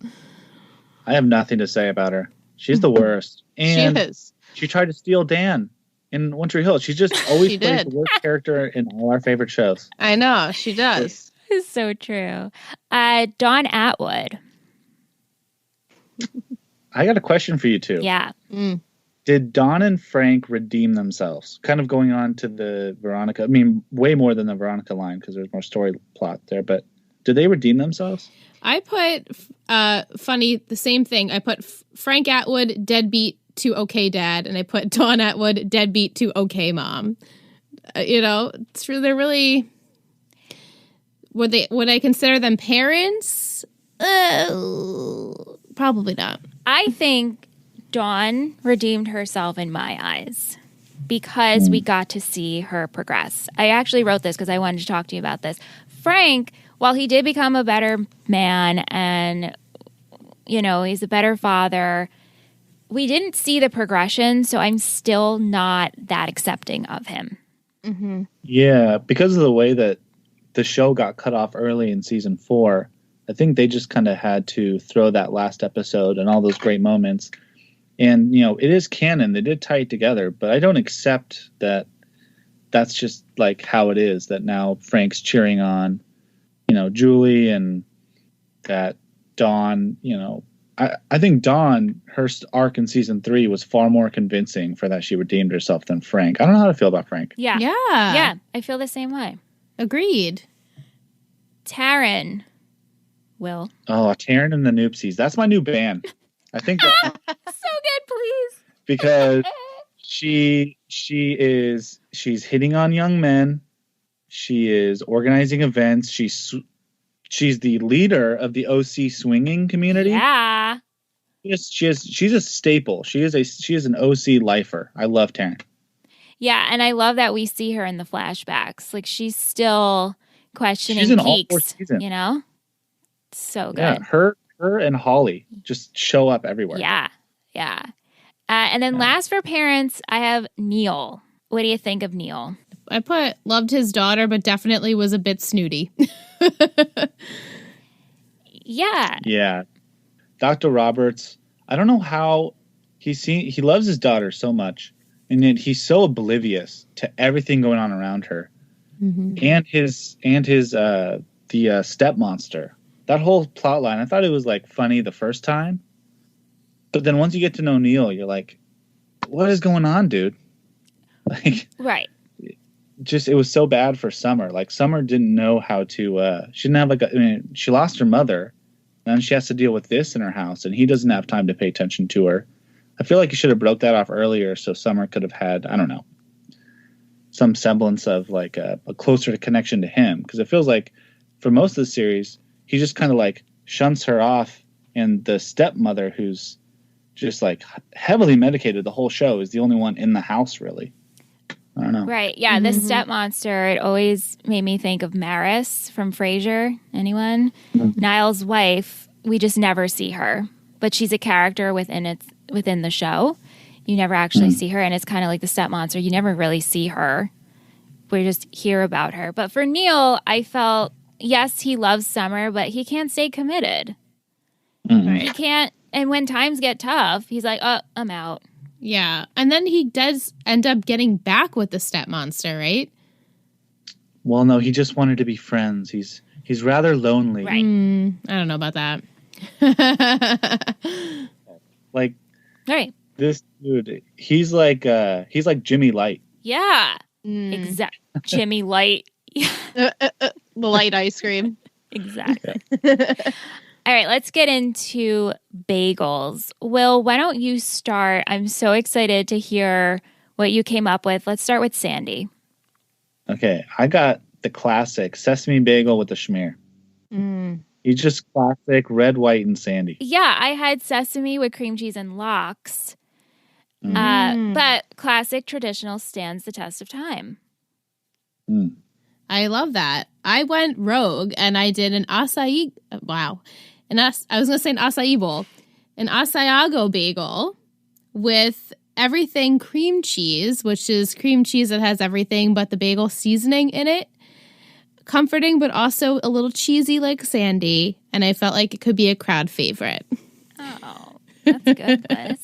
I have nothing to say about her. She's the worst. And she is. She tried to steal Dan in One Tree Hill. She just always plays the worst character in all our favorite shows. I know, she does. It's so true. Dawn Atwood. I got a question for you two. Yeah. Did Dawn and Frank redeem themselves? Kind of going on to the Veronica. I mean, way more than the Veronica line because there's more story plot there. But did they redeem themselves? I put, funny, the same thing. I put Frank Atwood, deadbeat to okay dad, and I put Dawn Atwood, deadbeat to okay mom. It's really, they're really, would I consider them parents? Probably not. I think Dawn redeemed herself in my eyes because we got to see her progress. I actually wrote this because I wanted to talk to you about this. Frank, while he did become a better man and, he's a better father, we didn't see the progression, so I'm still not that accepting of him. Mm-hmm. Yeah, because of the way that the show got cut off early in season 4, I think they just kind of had to throw that last episode and all those great moments. And, it is canon. They did tie it together, but I don't accept that that's just like how it is, that now Frank's cheering on, Julie, and that Dawn, I think Dawn, her arc in season 3 was far more convincing for that she redeemed herself than Frank. I don't know how to feel about Frank. Yeah. Yeah, I feel the same way. Agreed. Taryn. Will. Oh, Taryn and the Noopsies. That's my new band. I think that, so good, please. Because she's hitting on young men. She is organizing events. She's the leader of the OC swinging community. Yeah. She's a staple. She is an OC lifer. I love Taryn. Yeah, and I love that we see her in the flashbacks. Like she's still questioning she's in all 4 Keeks, seasons. So good. Yeah, her and Holly just show up everywhere. Yeah. And then last for parents, I have Neil. What do you think of Neil? I put loved his daughter, but definitely was a bit snooty. Yeah. Yeah. Dr. Roberts, I don't know how he loves his daughter so much, and yet he's so oblivious to everything going on around her. Mm-hmm. And the step monster. That whole plot line, I thought it was like funny the first time. But then once you get to know Neil, you're like, what is going on, dude? Like, right. Just, it was so bad for Summer. Like, Summer didn't know how to, she didn't have she lost her mother, and she has to deal with this in her house, and he doesn't have time to pay attention to her. I feel like you should have broke that off earlier so Summer could have had, I don't know, some semblance of like a closer connection to him. Because it feels like for most of the series, he just kind of like shunts her off, and the stepmother, who's just like heavily medicated the whole show, is the only one in the house, really. I don't know. Right. Yeah. The step monster, it always made me think of Maris from Frasier. Anyone? Mm-hmm. Niall's wife, we just never see her, but she's a character within the show. You never actually see her, and it's kind of like the step monster. You never really see her. We just hear about her. But for Neil, I felt, yes, he loves Summer, but he can't stay committed. Mm-hmm. He can't. And when times get tough, he's like, oh, I'm out. Yeah. And then he does end up getting back with the step monster, right? Well, no, he just wanted to be friends. He's rather lonely. Right. I don't know about that. Like, right. This dude, he's like Jimmy Light. Yeah. Exactly. Jimmy Light. The light ice cream. Exactly. All right, let's get into bagels. Will, why don't you start? I'm so excited to hear what you came up with. Let's start with Sandy. Okay, I got the classic sesame bagel with the schmear. He's just classic red, white, and sandy. Yeah, I had sesame with cream cheese and lox. But classic traditional stands the test of time. I love that. I went rogue and I did an acai. Wow. I was going to say an acai bowl. An Asiago bagel with everything cream cheese, which is cream cheese that has everything but the bagel seasoning in it. Comforting, but also a little cheesy like Sandy. And I felt like it could be a crowd favorite. Oh, that's good, Liz.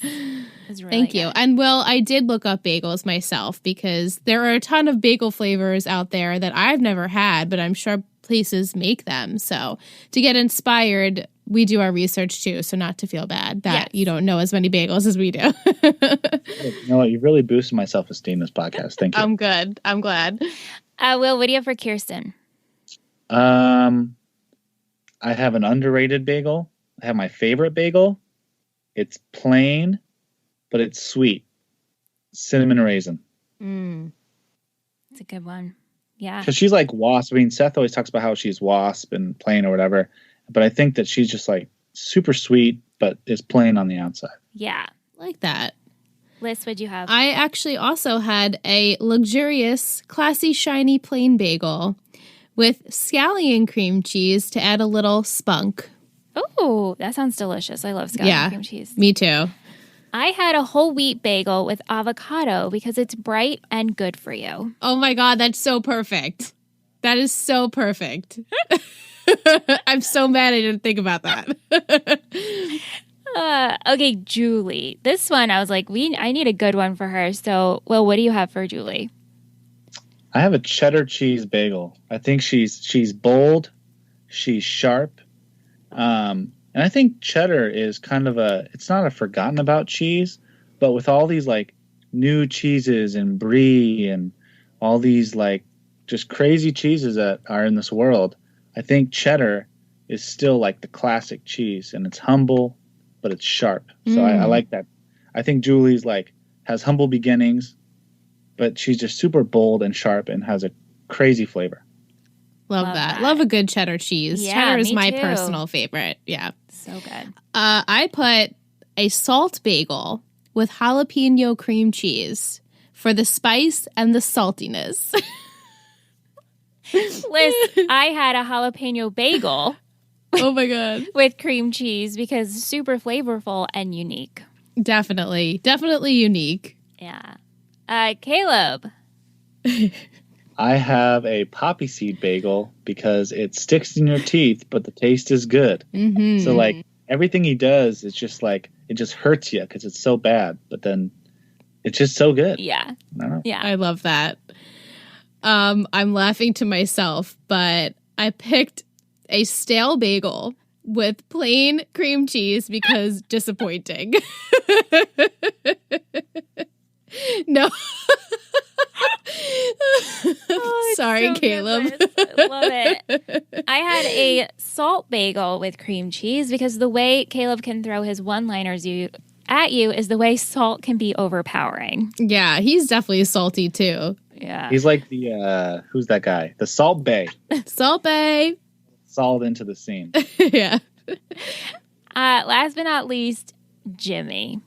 Really Thank you. good. And Will, I did look up bagels myself because there are a ton of bagel flavors out there that I've never had, but I'm sure places make them. So to get inspired, we do our research too. So not to feel bad that you don't know as many bagels as we do. You know what? You really boosted my self-esteem this podcast. Thank you. I'm good. I'm glad. Will, what do you have for Kirsten? I have an underrated bagel. I have my favorite bagel. It's plain, but it's sweet. Cinnamon raisin. It's a good one. Yeah. Because she's like wasp. I mean, Seth always talks about how she's wasp and plain or whatever. But I think that she's just like super sweet, but is plain on the outside. Yeah. Like that. Liz, what'd you have? I actually also had a luxurious, classy, shiny plain bagel with scallion cream cheese to add a little spunk. Oh, that sounds delicious. I love scallion cream cheese. Me too. I had a whole wheat bagel with avocado because it's bright and good for you. Oh my God, that's so perfect. That is so perfect. I'm so mad I didn't think about that. Okay, Julie. This one, I was like, I need a good one for her. So, Will, what do you have for Julie? I have a cheddar cheese bagel. I think she's bold, she's sharp, and I think cheddar is kind of it's not a forgotten about cheese, but with all these like new cheeses and brie and all these like just crazy cheeses that are in this world, I think cheddar is still like the classic cheese, and it's humble, but it's sharp. So I like that. I think Julie's like has humble beginnings, but she's just super bold and sharp and has a crazy flavor. Love that. Love a good cheddar cheese. Yeah, cheddar is me my too. personal favorite. Yeah. So good. I put a salt bagel with jalapeno cream cheese for the spice and the saltiness. Liz, I had a jalapeno bagel Oh my God. with cream cheese because it's super flavorful and unique. Definitely. Definitely unique. Yeah. Caleb. I have a poppy seed bagel because it sticks in your teeth, but the taste is good. Mm-hmm. So like everything he does is just like, it just hurts you because it's so bad, but then it's just so good. Yeah. I don't know. Yeah. I love that. I'm laughing to myself, but I picked a stale bagel with plain cream cheese because disappointing. No. Sorry, so Caleb. good, Liz. I love it. I had a salt bagel with cream cheese because the way Caleb can throw his one-liners at you is the way salt can be overpowering. Yeah, he's definitely salty too. Yeah. He's like the, who's that guy? The Salt Bay. Salt Bay. Salt into the scene. Yeah. Last but not least, Jimmy.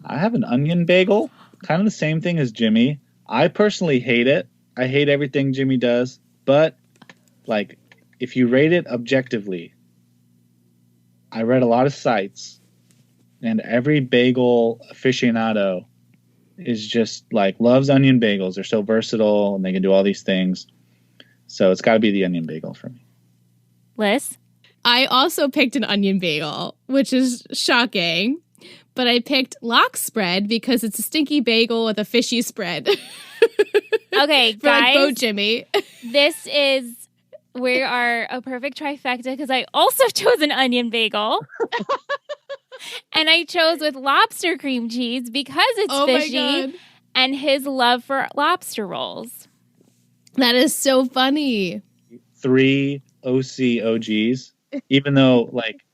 I have an onion bagel, kind of the same thing as Jimmy. I personally hate it. I hate everything Jimmy does. But, like, if you rate it objectively, I read a lot of sites, and every bagel aficionado is just, like, loves onion bagels. They're so versatile, and they can do all these things. So it's got to be the onion bagel for me. Liz? I also picked an onion bagel, which is shocking. But I picked lox spread because it's a stinky bagel with a fishy spread. Okay, For like guys. Boat Jimmy. We are a perfect trifecta because I also chose an onion bagel. And I chose with lobster cream cheese because it's fishy. My God. And his love for lobster rolls. That is so funny. 3 OC OGs, even though, like,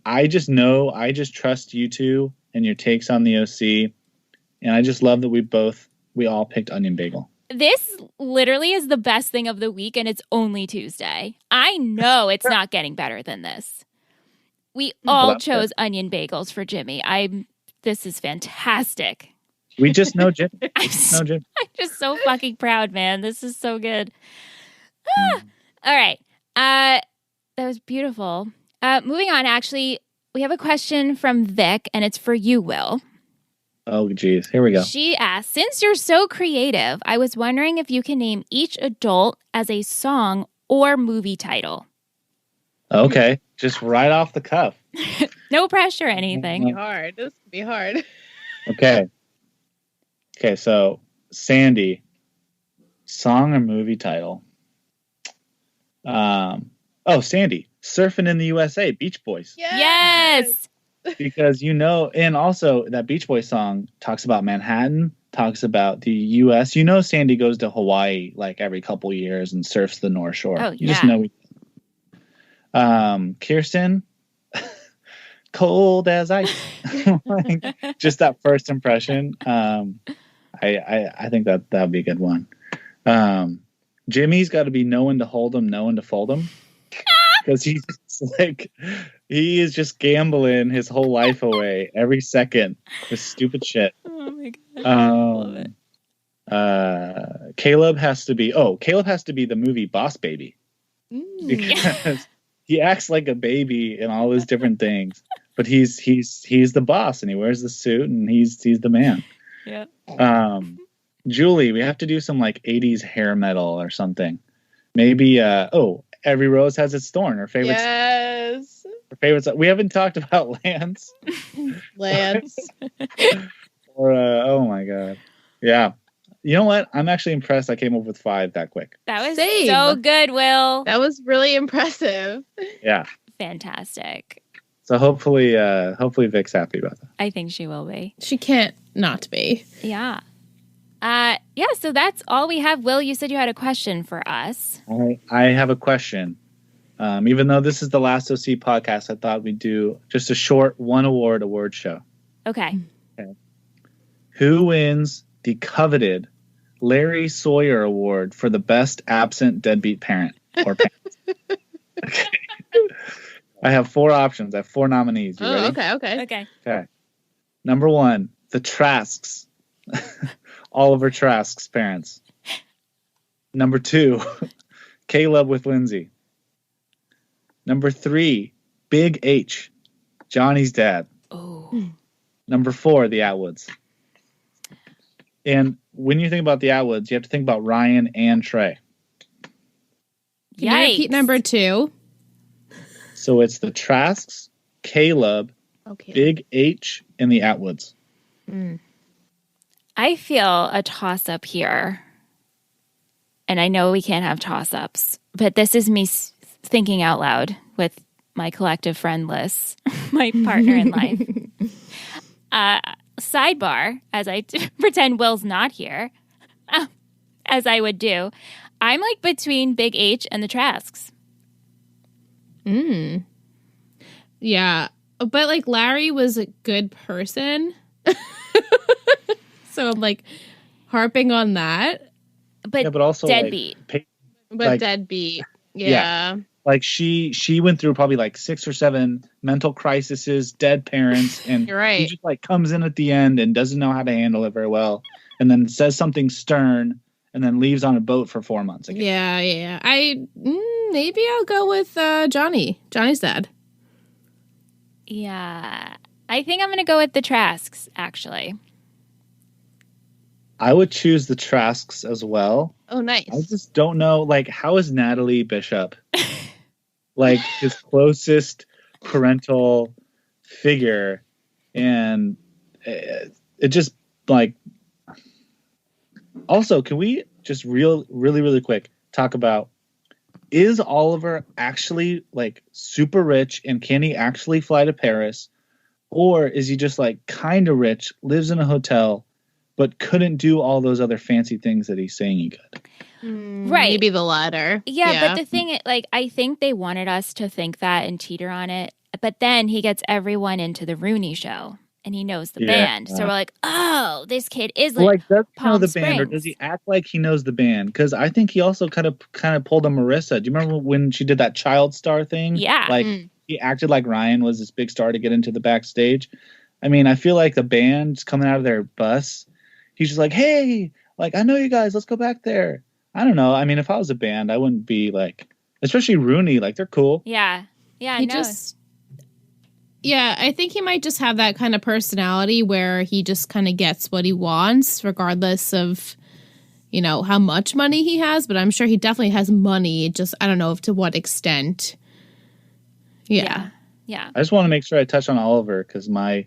I just know, I just trust you two and your takes on the OC. And I just love that we all picked onion bagel. This literally is the best thing of the week, and it's only Tuesday. I know it's not getting better than this. We all chose onion bagels for Jimmy. This is fantastic. We just know Jim. I'm just so fucking proud, man. This is so good. All right. That was beautiful. Moving on, actually, we have a question from Vic, and it's for you, Will. Oh, geez. Here we go. She asked, since you're so creative, I was wondering if you can name each adult as a song or movie title. Okay. Just right off the cuff. No pressure or anything. Hard. This could be hard. Okay. Okay, so Sandy, song or movie title? Sandy, Surfing in the USA, Beach Boys. Yes. Because and also that Beach Boys song talks about Manhattan, talks about the U.S. Sandy goes to Hawaii like every couple years and surfs the North Shore. Oh, you just know. Kirsten, cold as ice. Like, just that first impression. I think that would be a good one. Jimmy's got to be know when to hold him, know when to fold him. Because he is just gambling his whole life away every second with stupid shit. Oh my god! I love it. Caleb has to be the movie Boss Baby because he acts like a baby in all his different things, but he's the boss and he wears the suit and he's the man. Yeah. Julie, we have to do some like 80s hair metal or something. Maybe Every Rose Has Its Thorn. Her favorite. Yes. Her favorites. We haven't talked about Lance. Lance. Or oh my god. Yeah. You know what? I'm actually impressed I came up with 5 that quick. That was Same. so good, Will. That was really impressive. Yeah. Fantastic. So hopefully Vic's happy about that. I think she will be. She can't not be. Yeah. So that's all we have. Will, you said you had a question for us. I have a question. Even though this is the Last OC podcast, I thought we'd do just a short award show. Okay. Who wins the coveted Larry Sawyer Award for the best absent deadbeat parent or parents? Okay. I have 4 options. I have 4 nominees. You ready? Okay. Number 1, the Trasks. Oliver Trask's parents. Number 2, Caleb with Lindsay. Number 3, Big H, Johnny's dad. Oh. Number 4, the Atwoods. And when you think about the Atwoods, you have to think about Ryan and Trey. Can you repeat number 2? So it's the Trasks, Caleb, Big H, and the Atwoods. I feel a toss-up here. And I know we can't have toss-ups, but this is me thinking out loud with my collective friend list, my partner in life. Sidebar, as I pretend Will's not here, as I would do, I'm like between Big H and the Trasks. Yeah. But like Larry was a good person. So I'm like harping on that. But also deadbeat. Deadbeat. Yeah. Like she went through probably like 6 or 7 mental crises, dead parents, and You're right. he just like comes in at the end and doesn't know how to handle it very well, and then says something stern, and then leaves on a boat for 4 months again. Yeah. Maybe I'll go with Johnny's dad. Yeah. I think I'm going to go with the Trasks, actually. I would choose the Trasks as well. Oh, nice. I just don't know, like, how is Natalie Bishop like his closest parental figure, and it just like. Also, can we just really quick talk about, is Oliver actually like super rich and can he actually fly to Paris, or is he just like kind of rich, lives in a hotel, but couldn't do all those other fancy things that he's saying he could? Right. Maybe the latter. Yeah, but the thing, like, I think they wanted us to think that and teeter on it. But then he gets everyone into the Rooney show and he knows the band. So we're like, oh, this kid is like does he know Palm the band, or Springs. does he act like he knows the band? Because I think he also kind of pulled a Marissa. Do you remember when she did that child star thing? Yeah. Like he acted like Ryan was this big star to get into the backstage. I mean, I feel like the band's coming out of their bus. He's just like, hey, like, I know you guys, let's go back there. I don't know. I mean, if I was a band, I wouldn't be like, especially Rooney, like, they're cool. Yeah. Yeah, He no. just Yeah, I think he might just have that kind of personality where he just kind of gets what he wants, regardless of, you know, how much money he has. But I'm sure he definitely has money. Just, I don't know to what extent. Yeah. I just want to make sure I touch on Oliver because my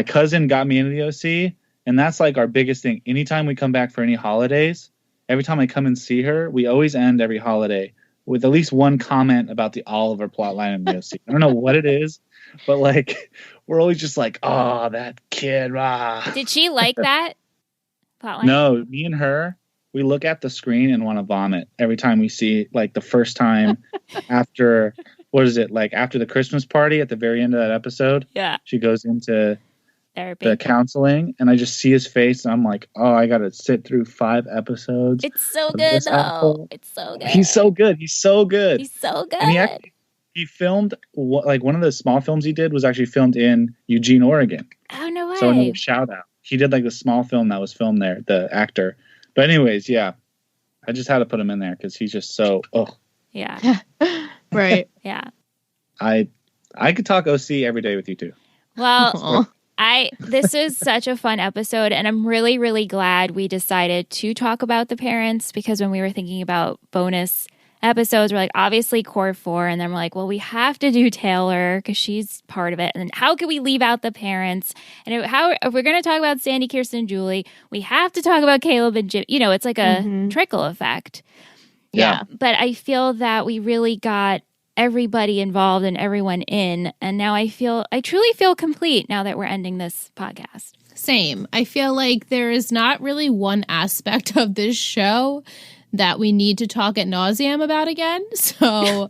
cousin got me into the OC, and that's like our biggest thing. Anytime we come back for any holidays, every time I come and see her, we always end every holiday with at least one comment about the Oliver plotline in the OC. I don't know what it is, but like we're always just like, oh, that kid. Ah. Did she like that plotline? No, me and her, we look at the screen and want to vomit every time we see like the first time after. What is it, like after the Christmas party at the very end of that episode? Yeah. She goes into therapy, the counseling, and I just see his face, and I'm like, oh, I got to sit through 5 episodes. It's so good, though. It's so good. He's so good. He's so good. He's so good. And he filmed, like one of the small films he did was actually filmed in Eugene, Oregon. Oh, no way. So another shout out. He did like the small film that was filmed there, the actor. But anyways, yeah, I just had to put him in there because he's just so, Yeah. Right. Yeah. I could talk OC every day with you too. Well, this is such a fun episode, and I'm really, really glad we decided to talk about the parents, because when we were thinking about bonus episodes, we're like, obviously core 4, and then we're like, well, we have to do Taylor because she's part of it, and then how can we leave out the parents? And if we're going to talk about Sandy, Kirsten, Julie, we have to talk about Caleb and Jim. You know, it's like a trickle effect. Yeah. But I feel that we really got everybody involved and everyone in. And now I truly feel complete now that we're ending this podcast. Same. I feel like there is not really one aspect of this show that we need to talk ad nauseam about again. So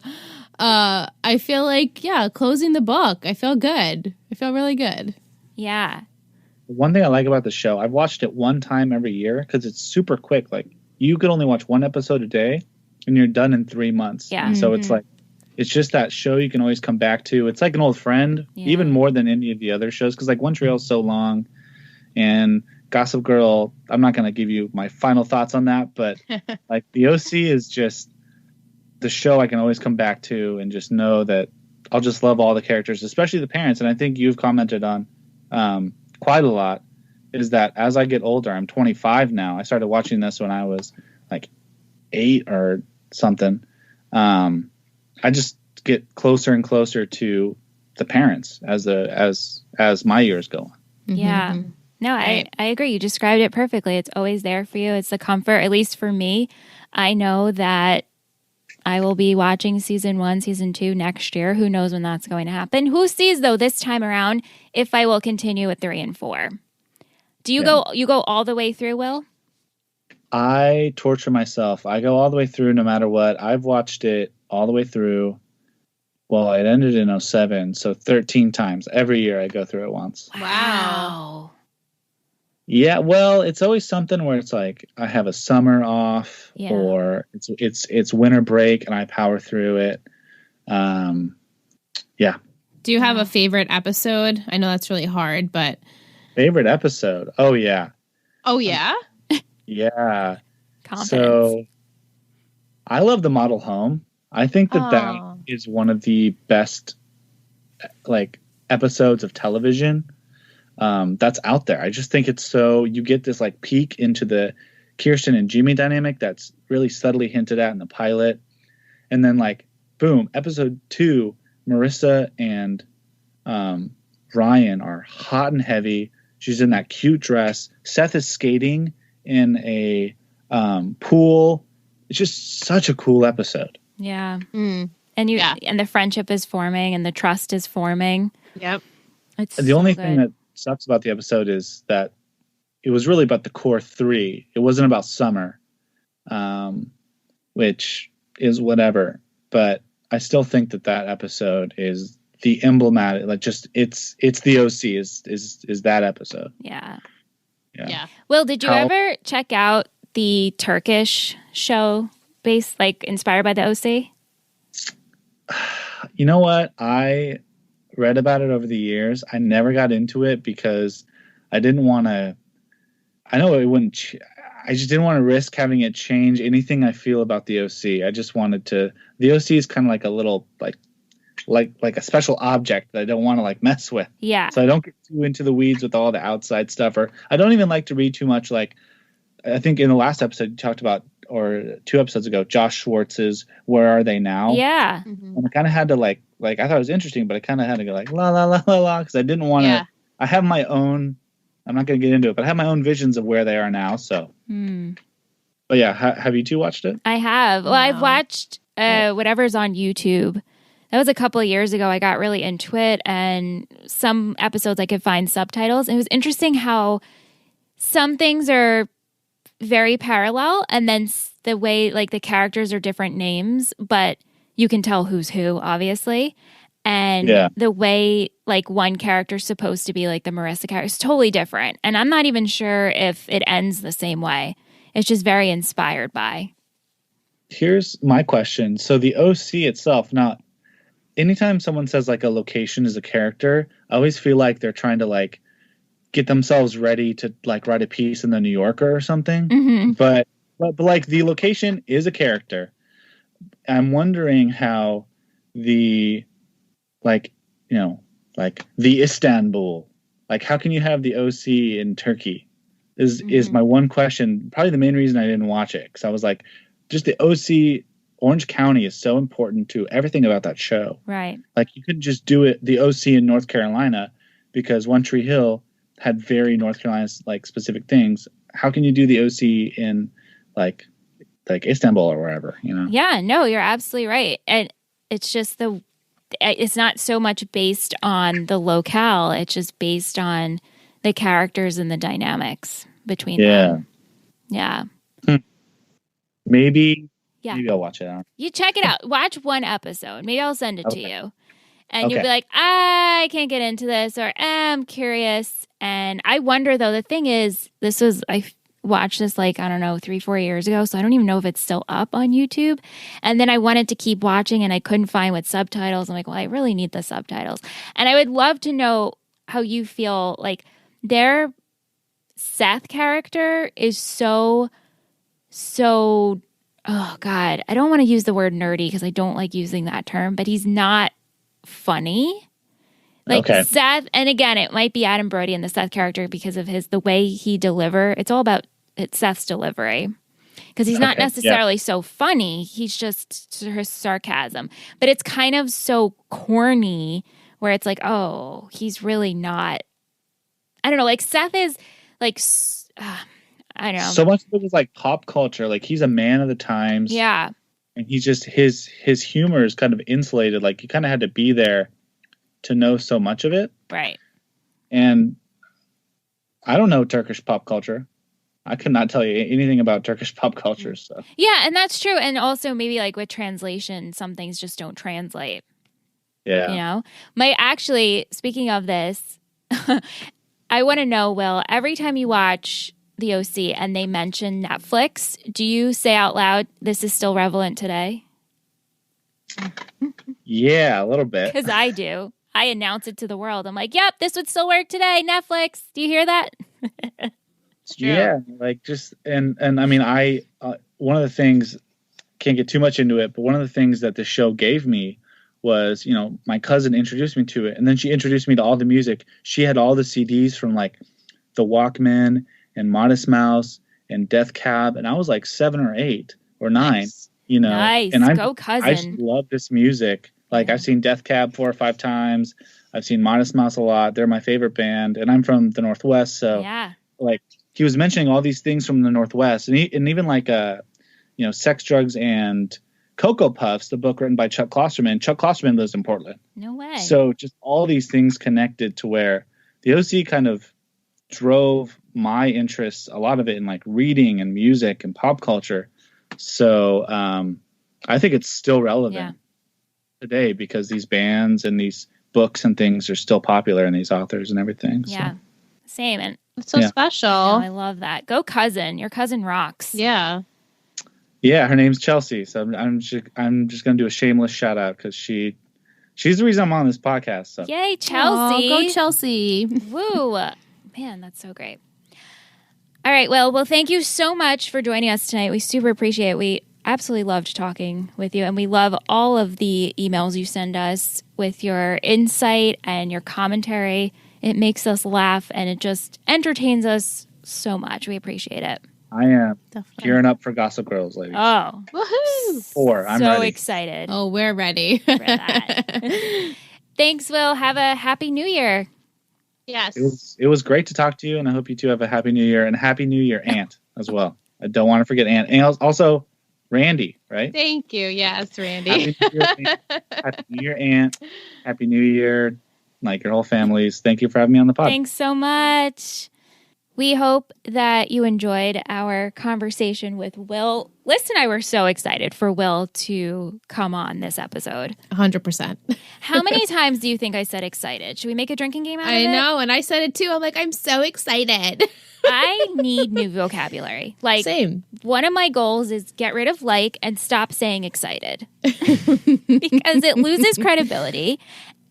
I feel like, closing the book. I feel good. I feel really good. Yeah. One thing I like about the show, I've watched it one time every year because it's super quick. Like, you could only watch one episode a day and you're done in 3 months. Yeah. And so it's like, it's just that show you can always come back to. It's like an old friend, even more than any of the other shows. Because like One Tree Hill is so long, and Gossip Girl, I'm not going to give you my final thoughts on that, but like the OC is just the show I can always come back to and just know that I'll just love all the characters, especially the parents. And I think you've commented on quite a lot, is that as I get older, I'm 25 now. I started watching this when I was like 8 or something. I just get closer and closer to the parents as my years go on. Yeah. No, I agree. You described it perfectly. It's always there for you. It's the comfort, at least for me. I know that I will be watching season 1, season 2 next year. Who knows when that's going to happen? Who sees, though, this time around, if I will continue with 3 and 4. Do you go all the way through, Will? I torture myself. I go all the way through no matter what. I've watched it all the way through. Well, it ended in 2007, so 13 times. Every year I go through it once. Wow. Yeah, well, it's always something where it's like I have a summer off, or it's winter break and I power through it. Yeah. Do you have a favorite episode? I know that's really hard, but favorite episode? Oh yeah. Oh yeah. Yeah. Confidence. So I love the model home. I think that is one of the best like episodes of television that's out there. I just think it's so, you get this like peek into the Kirsten and Jimmy dynamic that's really subtly hinted at in the pilot. And then like, boom, episode 2, Marissa and Ryan are hot and heavy. She's in that cute dress. Seth is skating in a pool. It's just such a cool episode. Yeah. And and the friendship is forming and the trust is forming. Yep. It's the only thing that sucks about the episode is that it was really about the core 3. It wasn't about Summer, which is whatever. But I still think that episode is the emblematic, like just it's the OC is that episode. Yeah. Will, did you ever check out the Turkish show based, like, inspired by the OC? You know what? I read about it over the years. I never got into it because I didn't want to. I know it wouldn't. I just didn't want to risk having it change anything I feel about the OC. I just wanted to. The OC is kind of like a little like like a special object that I don't want to like mess with. Yeah. So I don't get too into the weeds with all the outside stuff, or I don't even like to read too much. Like I think in the last episode you talked about, or 2 episodes ago, Josh Schwartz's "Where Are They Now?" Yeah. And I kind of had to like I thought it was interesting, but I kind of had to go like la la la la la because I didn't want to. I have my own. I'm not going to get into it, but I have my own visions of where they are now. So, but yeah, have you 2 watched it? I have. Well, I've watched whatever's on YouTube. That was a couple of years ago. I got really into it, and some episodes I could find subtitles. And it was interesting how some things are very parallel, and then the way like the characters are different names, but you can tell who's who, obviously. And the way like one character's supposed to be like the Marissa character is totally different. And I'm not even sure if it ends the same way. It's just very inspired by. Here's my question. So the OC itself, now, anytime someone says like a location is a character, I always feel like they're trying to like get themselves ready to like write a piece in the New Yorker or something. Mm-hmm. But like the location is a character. I'm wondering how the like, you know, like the Istanbul, like how can you have the OC in Turkey is my one question. Probably the main reason I didn't watch it. Cause I was like, just the OC, Orange County is so important to everything about that show. Right. Like you couldn't just do it, the OC in North Carolina, because One Tree Hill had very North Carolina like specific things. How can you do the OC in like Istanbul or wherever, you know? Yeah, no, you're absolutely right. And it's just it's not so much based on the locale. It's just based on the characters and the dynamics between them. Yeah. Maybe Yeah. Maybe I'll watch it. You check it out. Watch one episode. Maybe I'll send it to you. And you'll be like, I can't get into this, or I'm curious. And I wonder, though, the thing is, I watched this like, I don't know, 3-4 years ago, so I don't even know if it's still up on YouTube. And then I wanted to keep watching, and I couldn't find with subtitles. I'm like, well, I really need the subtitles. And I would love to know how you feel. Like, their Seth character is so, oh, God, I don't want to use the word nerdy because I don't like using that term, but he's not funny. Like Seth, and again, it might be Adam Brody and the Seth character because of the way he it's all about Seth's delivery. Because he's not necessarily so funny, he's just his sarcasm. But it's kind of so corny where it's like, oh, he's really not, I don't know, like Seth is like, I don't know. So much of it was like pop culture. Like he's a man of the times. Yeah. And he's just, his humor is kind of insulated. Like you kind of had to be there to know so much of it. Right. And I don't know Turkish pop culture. I could not tell you anything about Turkish pop culture. So yeah, and that's true. And also maybe like with translation, some things just don't translate. Yeah. You know? Speaking of this, I want to know, Will, every time you watch The OC and they mention Netflix, do you say out loud, this is still relevant today? Yeah, a little bit. Because I do. I announce it to the world. I'm like, yep, this would still work today. Netflix. Do you hear that? Yeah, like just, and I mean, one of the things, can't get too much into it, but one of the things that the show gave me was, you know, my cousin introduced me to it, and then she introduced me to all the music. She had all the CDs from like the Walkman and Modest Mouse and Death Cab, and I was like 7 or 8 or 9, nice. You know. Nice. And Go cousin. I just love this music. Like I've seen Death Cab 4 or 5 times. I've seen Modest Mouse a lot. They're my favorite band, and I'm from the Northwest, so like he was mentioning all these things from the Northwest, and even like you know, Sex, Drugs, and Cocoa Puffs, the book written by Chuck Klosterman. Chuck Klosterman lives in Portland. No way. So just all these things connected to where the OC kind of drove my interests, a lot of it in like reading and music and pop culture. So I think it's still relevant today because these bands and these books and things are still popular and these authors and everything. Yeah, so. Same. And it's so special. I love that. Go cousin. Your cousin rocks. Yeah. Yeah, her name's Chelsea. So I'm just going to do a shameless shout out because she's the reason I'm on this podcast. So. Yay, Chelsea. Aww, go Chelsea. Woo. Man, that's so great. All right. Well, thank you so much for joining us tonight. We super appreciate it. absolutely loved talking with you. And we love all of the emails you send us with your insight and your commentary. It makes us laugh and it just entertains us so much. We appreciate it. I am gearing up for Gossip Girls, ladies. Oh. Woohoo! I'm so ready. excited. Oh, we're ready for that. Thanks, Will. Have a happy New Year. Yes. It was great to talk to you, and I hope you two have a happy New Year, and happy New Year, Aunt, as well. I don't want to forget Aunt. And also, Randy, right? Thank you. Yes, Randy. Happy New Year, Aunt. Happy New Year, Aunt. Happy New Year, like your whole families. Thank you for having me on the pod. Thanks so much. We hope that you enjoyed our conversation with Will. Liz and I were so excited for Will to come on this episode. 100%. How many times do you think I said excited? Should we make a drinking game out of it? I know, and I said it too. I'm like, I'm so excited. I need new vocabulary. Like, same. One of my goals is get rid of like and stop saying excited because it loses credibility.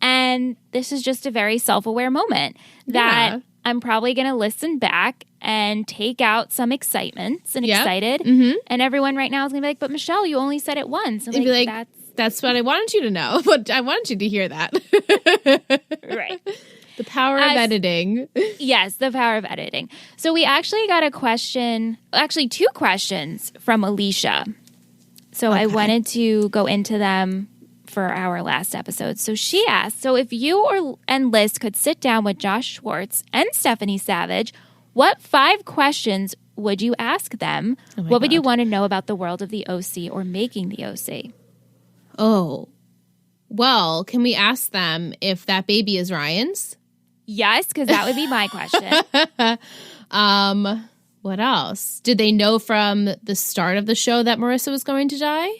And this is just a very self-aware moment that I'm probably going to listen back and take out some excitements and excited. Mm-hmm. And everyone right now is going to be like, but Michelle, you only said it once. And be like, that's what I wanted you to know. But I wanted you to hear that. Right. The power of editing. Yes, the power of editing. So we actually got a question, actually 2 questions from Alicia. So I wanted to go into them for our last episode. So she asked, so if you and Liz could sit down with Josh Schwartz and Stephanie Savage, what 5 questions would you ask them? What would you want to know about the world of the OC or making the OC? Oh, well, can we ask them if that baby is Ryan's? Yes, because that would be my question. What else? Did they know from the start of the show that Marissa was going to die?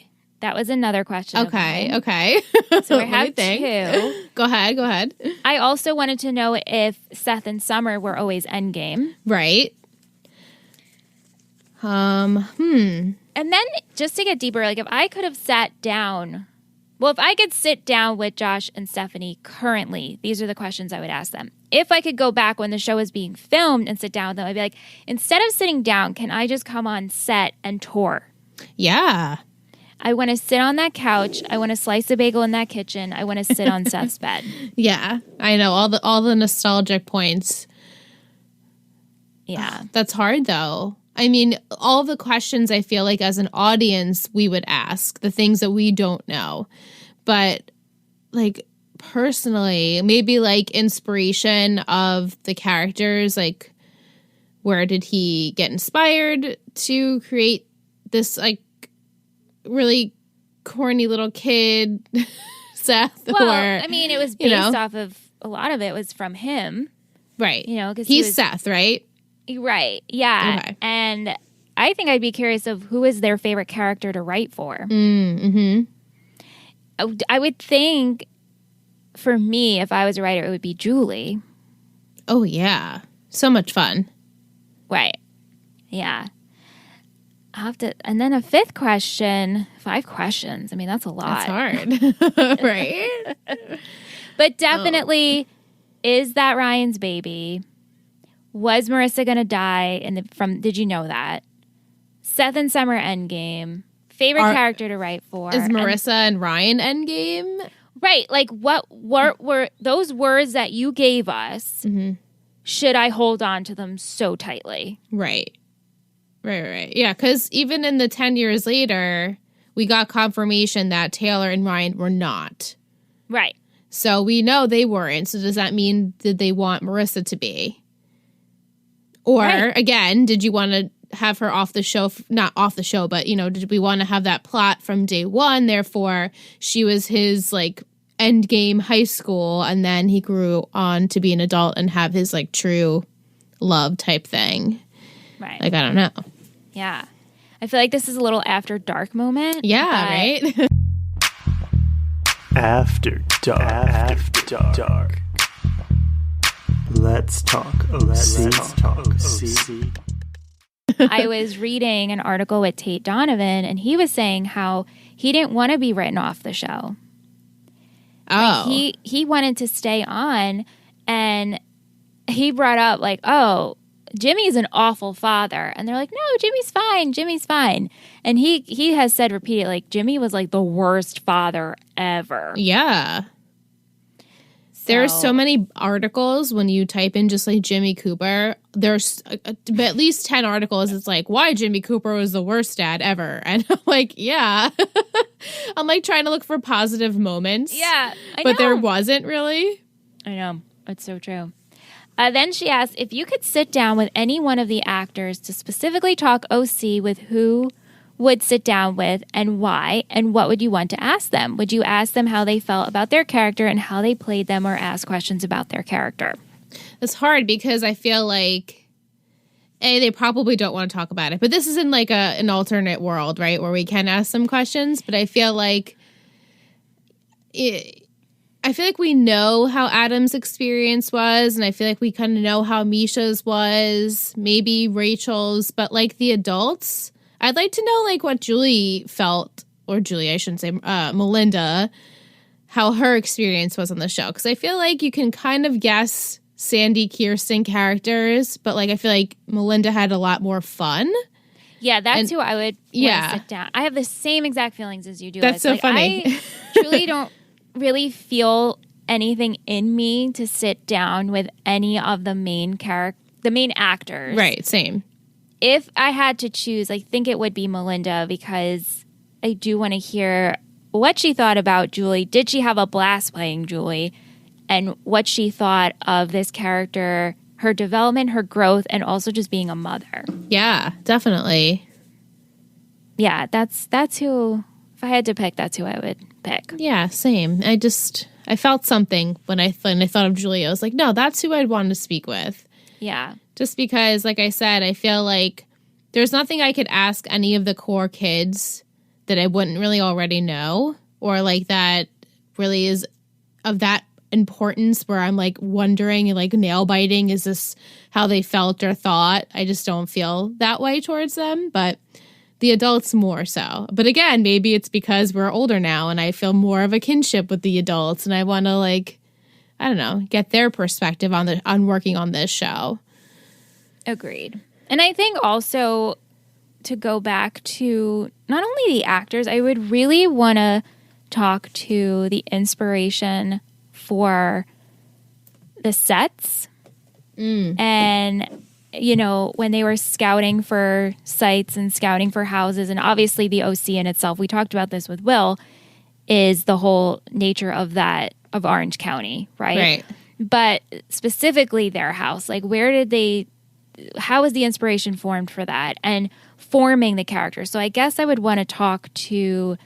That was another question. Okay. So we have 2. Go ahead. I also wanted to know if Seth and Summer were always endgame. Right. And then just to get deeper, like if I could have sat down, if I could sit down with Josh and Stephanie currently, these are the questions I would ask them. If I could go back when the show was being filmed and sit down with them, I'd be like, instead of sitting down, can I just come on set and tour? Yeah. I want to sit on that couch. I want to slice a bagel in that kitchen. I want to sit on Seth's bed. Yeah, I know all the nostalgic points. Yeah, that's hard though. I mean, all the questions I feel like as an audience we would ask, the things that we don't know, but like personally, maybe like inspiration of the characters, like where did he get inspired to create this like really corny little kid Seth? Well, I mean, it was based off of a lot of it was from him, right? Because he's Seth, right? Right, yeah. Okay. And I think I'd be curious of who is their favorite character to write for. Mm-hmm. I would think, for me, if I was a writer, it would be Julie. Oh yeah, so much fun. Right. Yeah. I'll have to, and then a 5th question, 5 questions. I mean, that's a lot. That's hard. Right? But definitely, is that Ryan's baby? Was Marissa going to die did you know that? Seth and Summer endgame. Favorite character to write for. Is Marissa and Ryan endgame? Right. Like, what were those words that you gave us? Mm-hmm. Should I hold on to them so tightly? Right. Yeah, because even in the 10 years later, we got confirmation that Taylor and Ryan were not. Right. So we know they weren't. So does that mean did they want Marissa to be? Or, again, did you want to have her off the show? Not off the show, but, did we want to have that plot from day one? Therefore, she was his, like, endgame high school, and then he grew on to be an adult and have his, like, true love type thing. Right. Like, I don't know. Yeah. I feel like this is a little after dark moment. Yeah, right? After dark. Let's talk OC. I was reading an article with Tate Donovan, and he was saying how he didn't want to be written off the show. Oh. Like he wanted to stay on, and he brought up, like, oh, Jimmy's an awful father. And they're like, no, Jimmy's fine. Jimmy's fine. And he has said repeatedly, like, Jimmy was like the worst father ever. Yeah. There are so many articles when you type in just like Jimmy Cooper. There's at least 10 articles. It's like, why Jimmy Cooper was the worst dad ever. And I'm like, yeah. I'm like trying to look for positive moments. Yeah, I know. But there wasn't really. I know. It's so true. Then she asked, if you could sit down with any one of the actors to specifically talk OC, with who would sit down with and why, and what would you want to ask them? Would you ask them how they felt about their character and how they played them, or ask questions about their character? It's hard because I feel like, they probably don't want to talk about it. But this is in like an alternate world, right, where we can ask some questions. But I feel like we know how Adam's experience was, and I feel like we kind of know how Misha's was, maybe Rachel's, but like the adults, I'd like to know like what Julie felt, or Julie, I shouldn't say, Melinda, how her experience was on the show. Because I feel like you can kind of guess Sandy, Kirsten characters, but like I feel like Melinda had a lot more fun. Yeah, that's who I would want to sit down. I have the same exact feelings as you do. That's so funny. I truly don't really feel anything in me to sit down with any of the main actors. Right, same. If I had to choose, I think it would be Melinda, because I do want to hear what she thought about Julie. Did she have a blast playing Julie? And what she thought of this character, her development, her growth, and also just being a mother. Yeah, definitely. Yeah, that's who, if I had to pick, that's who I would pick. Yeah, same. I felt something when I thought of Julie. I was like, no, that's who I'd want to speak with. Yeah. Just because, like I said, I feel like there's nothing I could ask any of the core kids that I wouldn't really already know, or like that really is of that importance where I'm like wondering, like nail biting, is this how they felt or thought? I just don't feel that way towards them, but the adults more so. But again, maybe it's because we're older now and I feel more of a kinship with the adults, and I want to, like, I don't know, get their perspective on working on this show. Agreed. And I think also, to go back to not only the actors, I would really want to talk to the inspiration for the sets. And, you know, when they were scouting for sites and scouting for houses, and obviously the OC in itself, we talked about this with Will, is the whole nature of that, of Orange County, right? But specifically their house, like how was the inspiration formed for that, and forming the character? So I guess I would want to talk to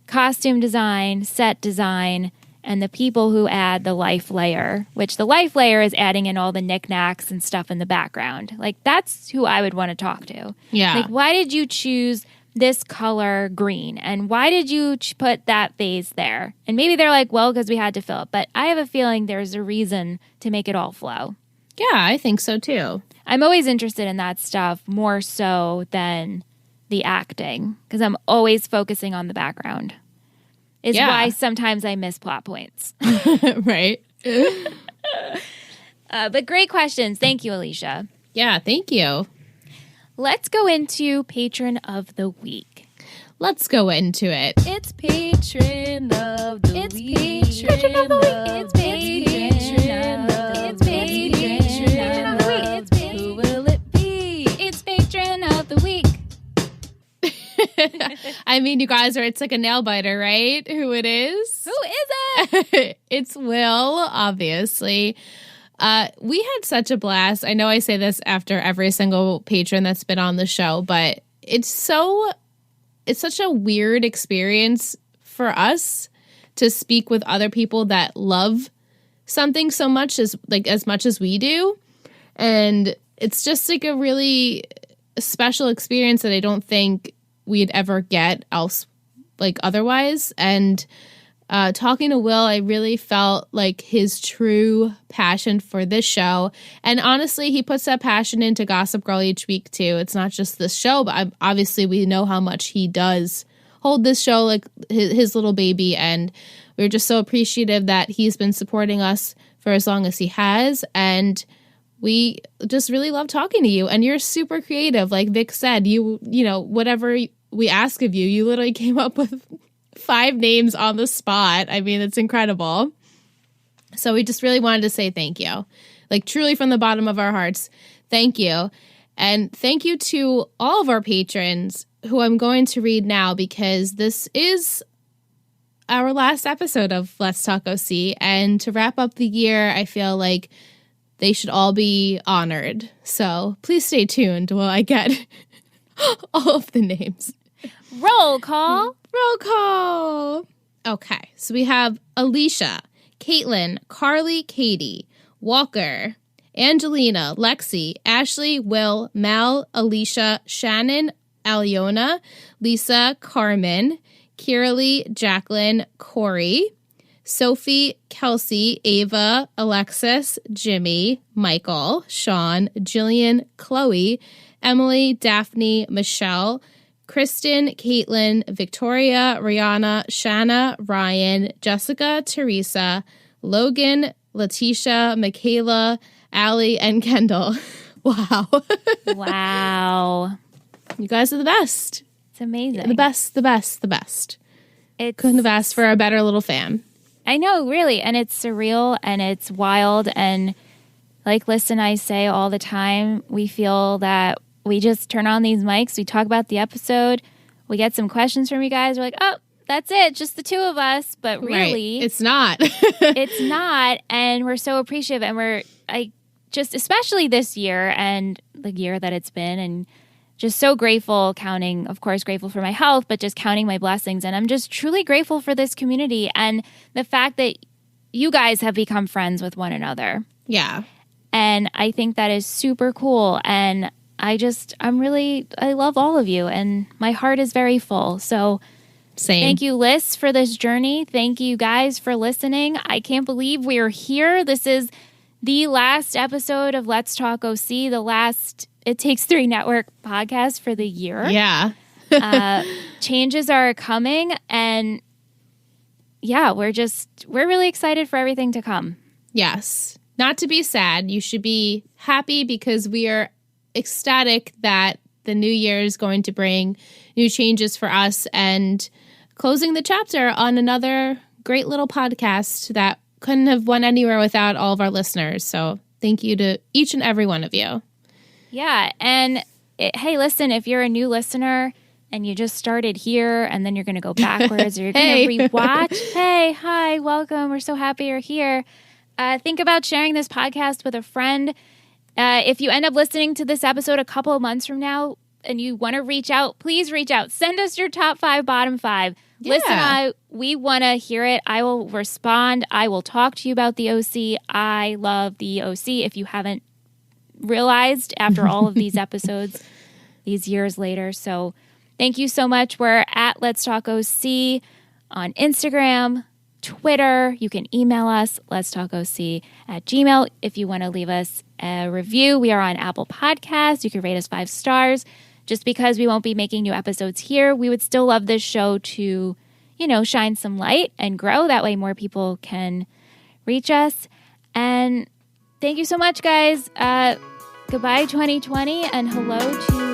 costume design, set design, and the people who add the life layer, which the life layer is adding in all the knickknacks and stuff in the background. Like, that's who I would want to talk to. Yeah. Like, why did you choose this color green? And why did you put that vase there? And maybe they're like, well, because we had to fill it. But I have a feeling there's a reason to make it all flow. Yeah, I think so too. I'm always interested in that stuff more so than the acting, because I'm always focusing on the background. Is why sometimes I miss plot points. Right. But great questions. Thank you, Alicia. Yeah, thank you. Let's go into Patron of the Week. Let's go into it. It's Patron of the Week. It's Patron of the Week. It's Patron of the Week. Who will it be? It's Patron of the Week. I mean, you guys it's like a nail biter, right? Who it is? Who is it? It's Will, obviously. We had such a blast. I know I say this after every single patron that's been on the show, but it's such a weird experience for us to speak with other people that love something so much as much as we do. And it's just like a really special experience that I don't think we'd ever get otherwise. And talking to Will, I really felt like his true passion for this show. And honestly, he puts that passion into Gossip Girl each week too. It's not just this show, but obviously we know how much he does hold this show like his little baby. And we're just so appreciative that he's been supporting us for as long as he has. And we just really love talking to you. And you're super creative. Like Vic said, you know, whatever we ask of you, you literally came up with 5 names on the spot. I mean, it's incredible. So we just really wanted to say thank you. Like truly from the bottom of our hearts, thank you. And thank you to all of our patrons who I'm going to read now because this is our last episode of Let's Talk OC. And to wrap up the year, I feel like they should all be honored. So please stay tuned while I get all of the names. Roll call. Roll call. Okay, so we have Alicia, Caitlin, Carly, Katie, Walker, Angelina, Lexi, Ashley, Will, Mel, Alicia, Shannon, Aliona, Lisa, Carmen, Kiralee, Jacqueline, Corey, Sophie, Kelsey, Ava, Alexis, Jimmy, Michael, Sean, Jillian, Chloe, Emily, Daphne, Michelle, Kristen, Caitlin, Victoria, Rihanna, Shanna, Ryan, Jessica, Teresa, Logan, Letitia, Michaela, Allie, and Kendall. Wow. Wow. You guys are the best. It's amazing. The best, the best, the best. It couldn't have asked for a better little fam. I know, really. And it's surreal and it's wild. And like Liz and I say all the time, we feel that we just turn on these mics, we talk about the episode, we get some questions from you guys. We're like, oh, that's it, just the 2 of us. But really, right. It's not. It's not. And we're so appreciative. And especially this year and the year that it's been, and just so grateful, of course, grateful for my health, but just counting my blessings. And I'm just truly grateful for this community and the fact that you guys have become friends with one another. Yeah. And I think that is super cool. And I love all of you, and my heart is very full. So same. Thank you, Liz, for this journey. Thank you guys for listening. I can't believe we're here. This is the last episode of Let's Talk OC, the last It Takes 3 Network podcast for the year. Yeah. Changes are coming, and yeah, we're really excited for everything to come. Yes. Not to be sad. You should be happy because we are ecstatic that the new year is going to bring new changes for us and closing the chapter on another great little podcast that couldn't have went anywhere without all of our listeners. So thank you to each and every one of you. Yeah. And hey, listen, if you're a new listener and you just started here and then you're going to go backwards or you're going to rewatch, hey, hi, welcome. We're so happy you're here. Think about sharing this podcast with a friend. If you end up listening to this episode a couple of months from now and you want to reach out, please reach out. Send us your top 5, bottom 5. Yeah. Listen, we want to hear it. I will respond. I will talk to you about the OC. I love the OC. If you haven't realized after all of these episodes, these years later. So thank you so much. We're at Let's Talk OC on Instagram, Twitter. You can email us, letstalkoc@gmail.com. If you want to leave us a review, we are on Apple Podcasts. You can rate us 5 stars. Just because we won't be making new episodes here, we would still love this show to, shine some light and grow. That way more people can reach us. And thank you so much, guys. Goodbye, 2020, and hello to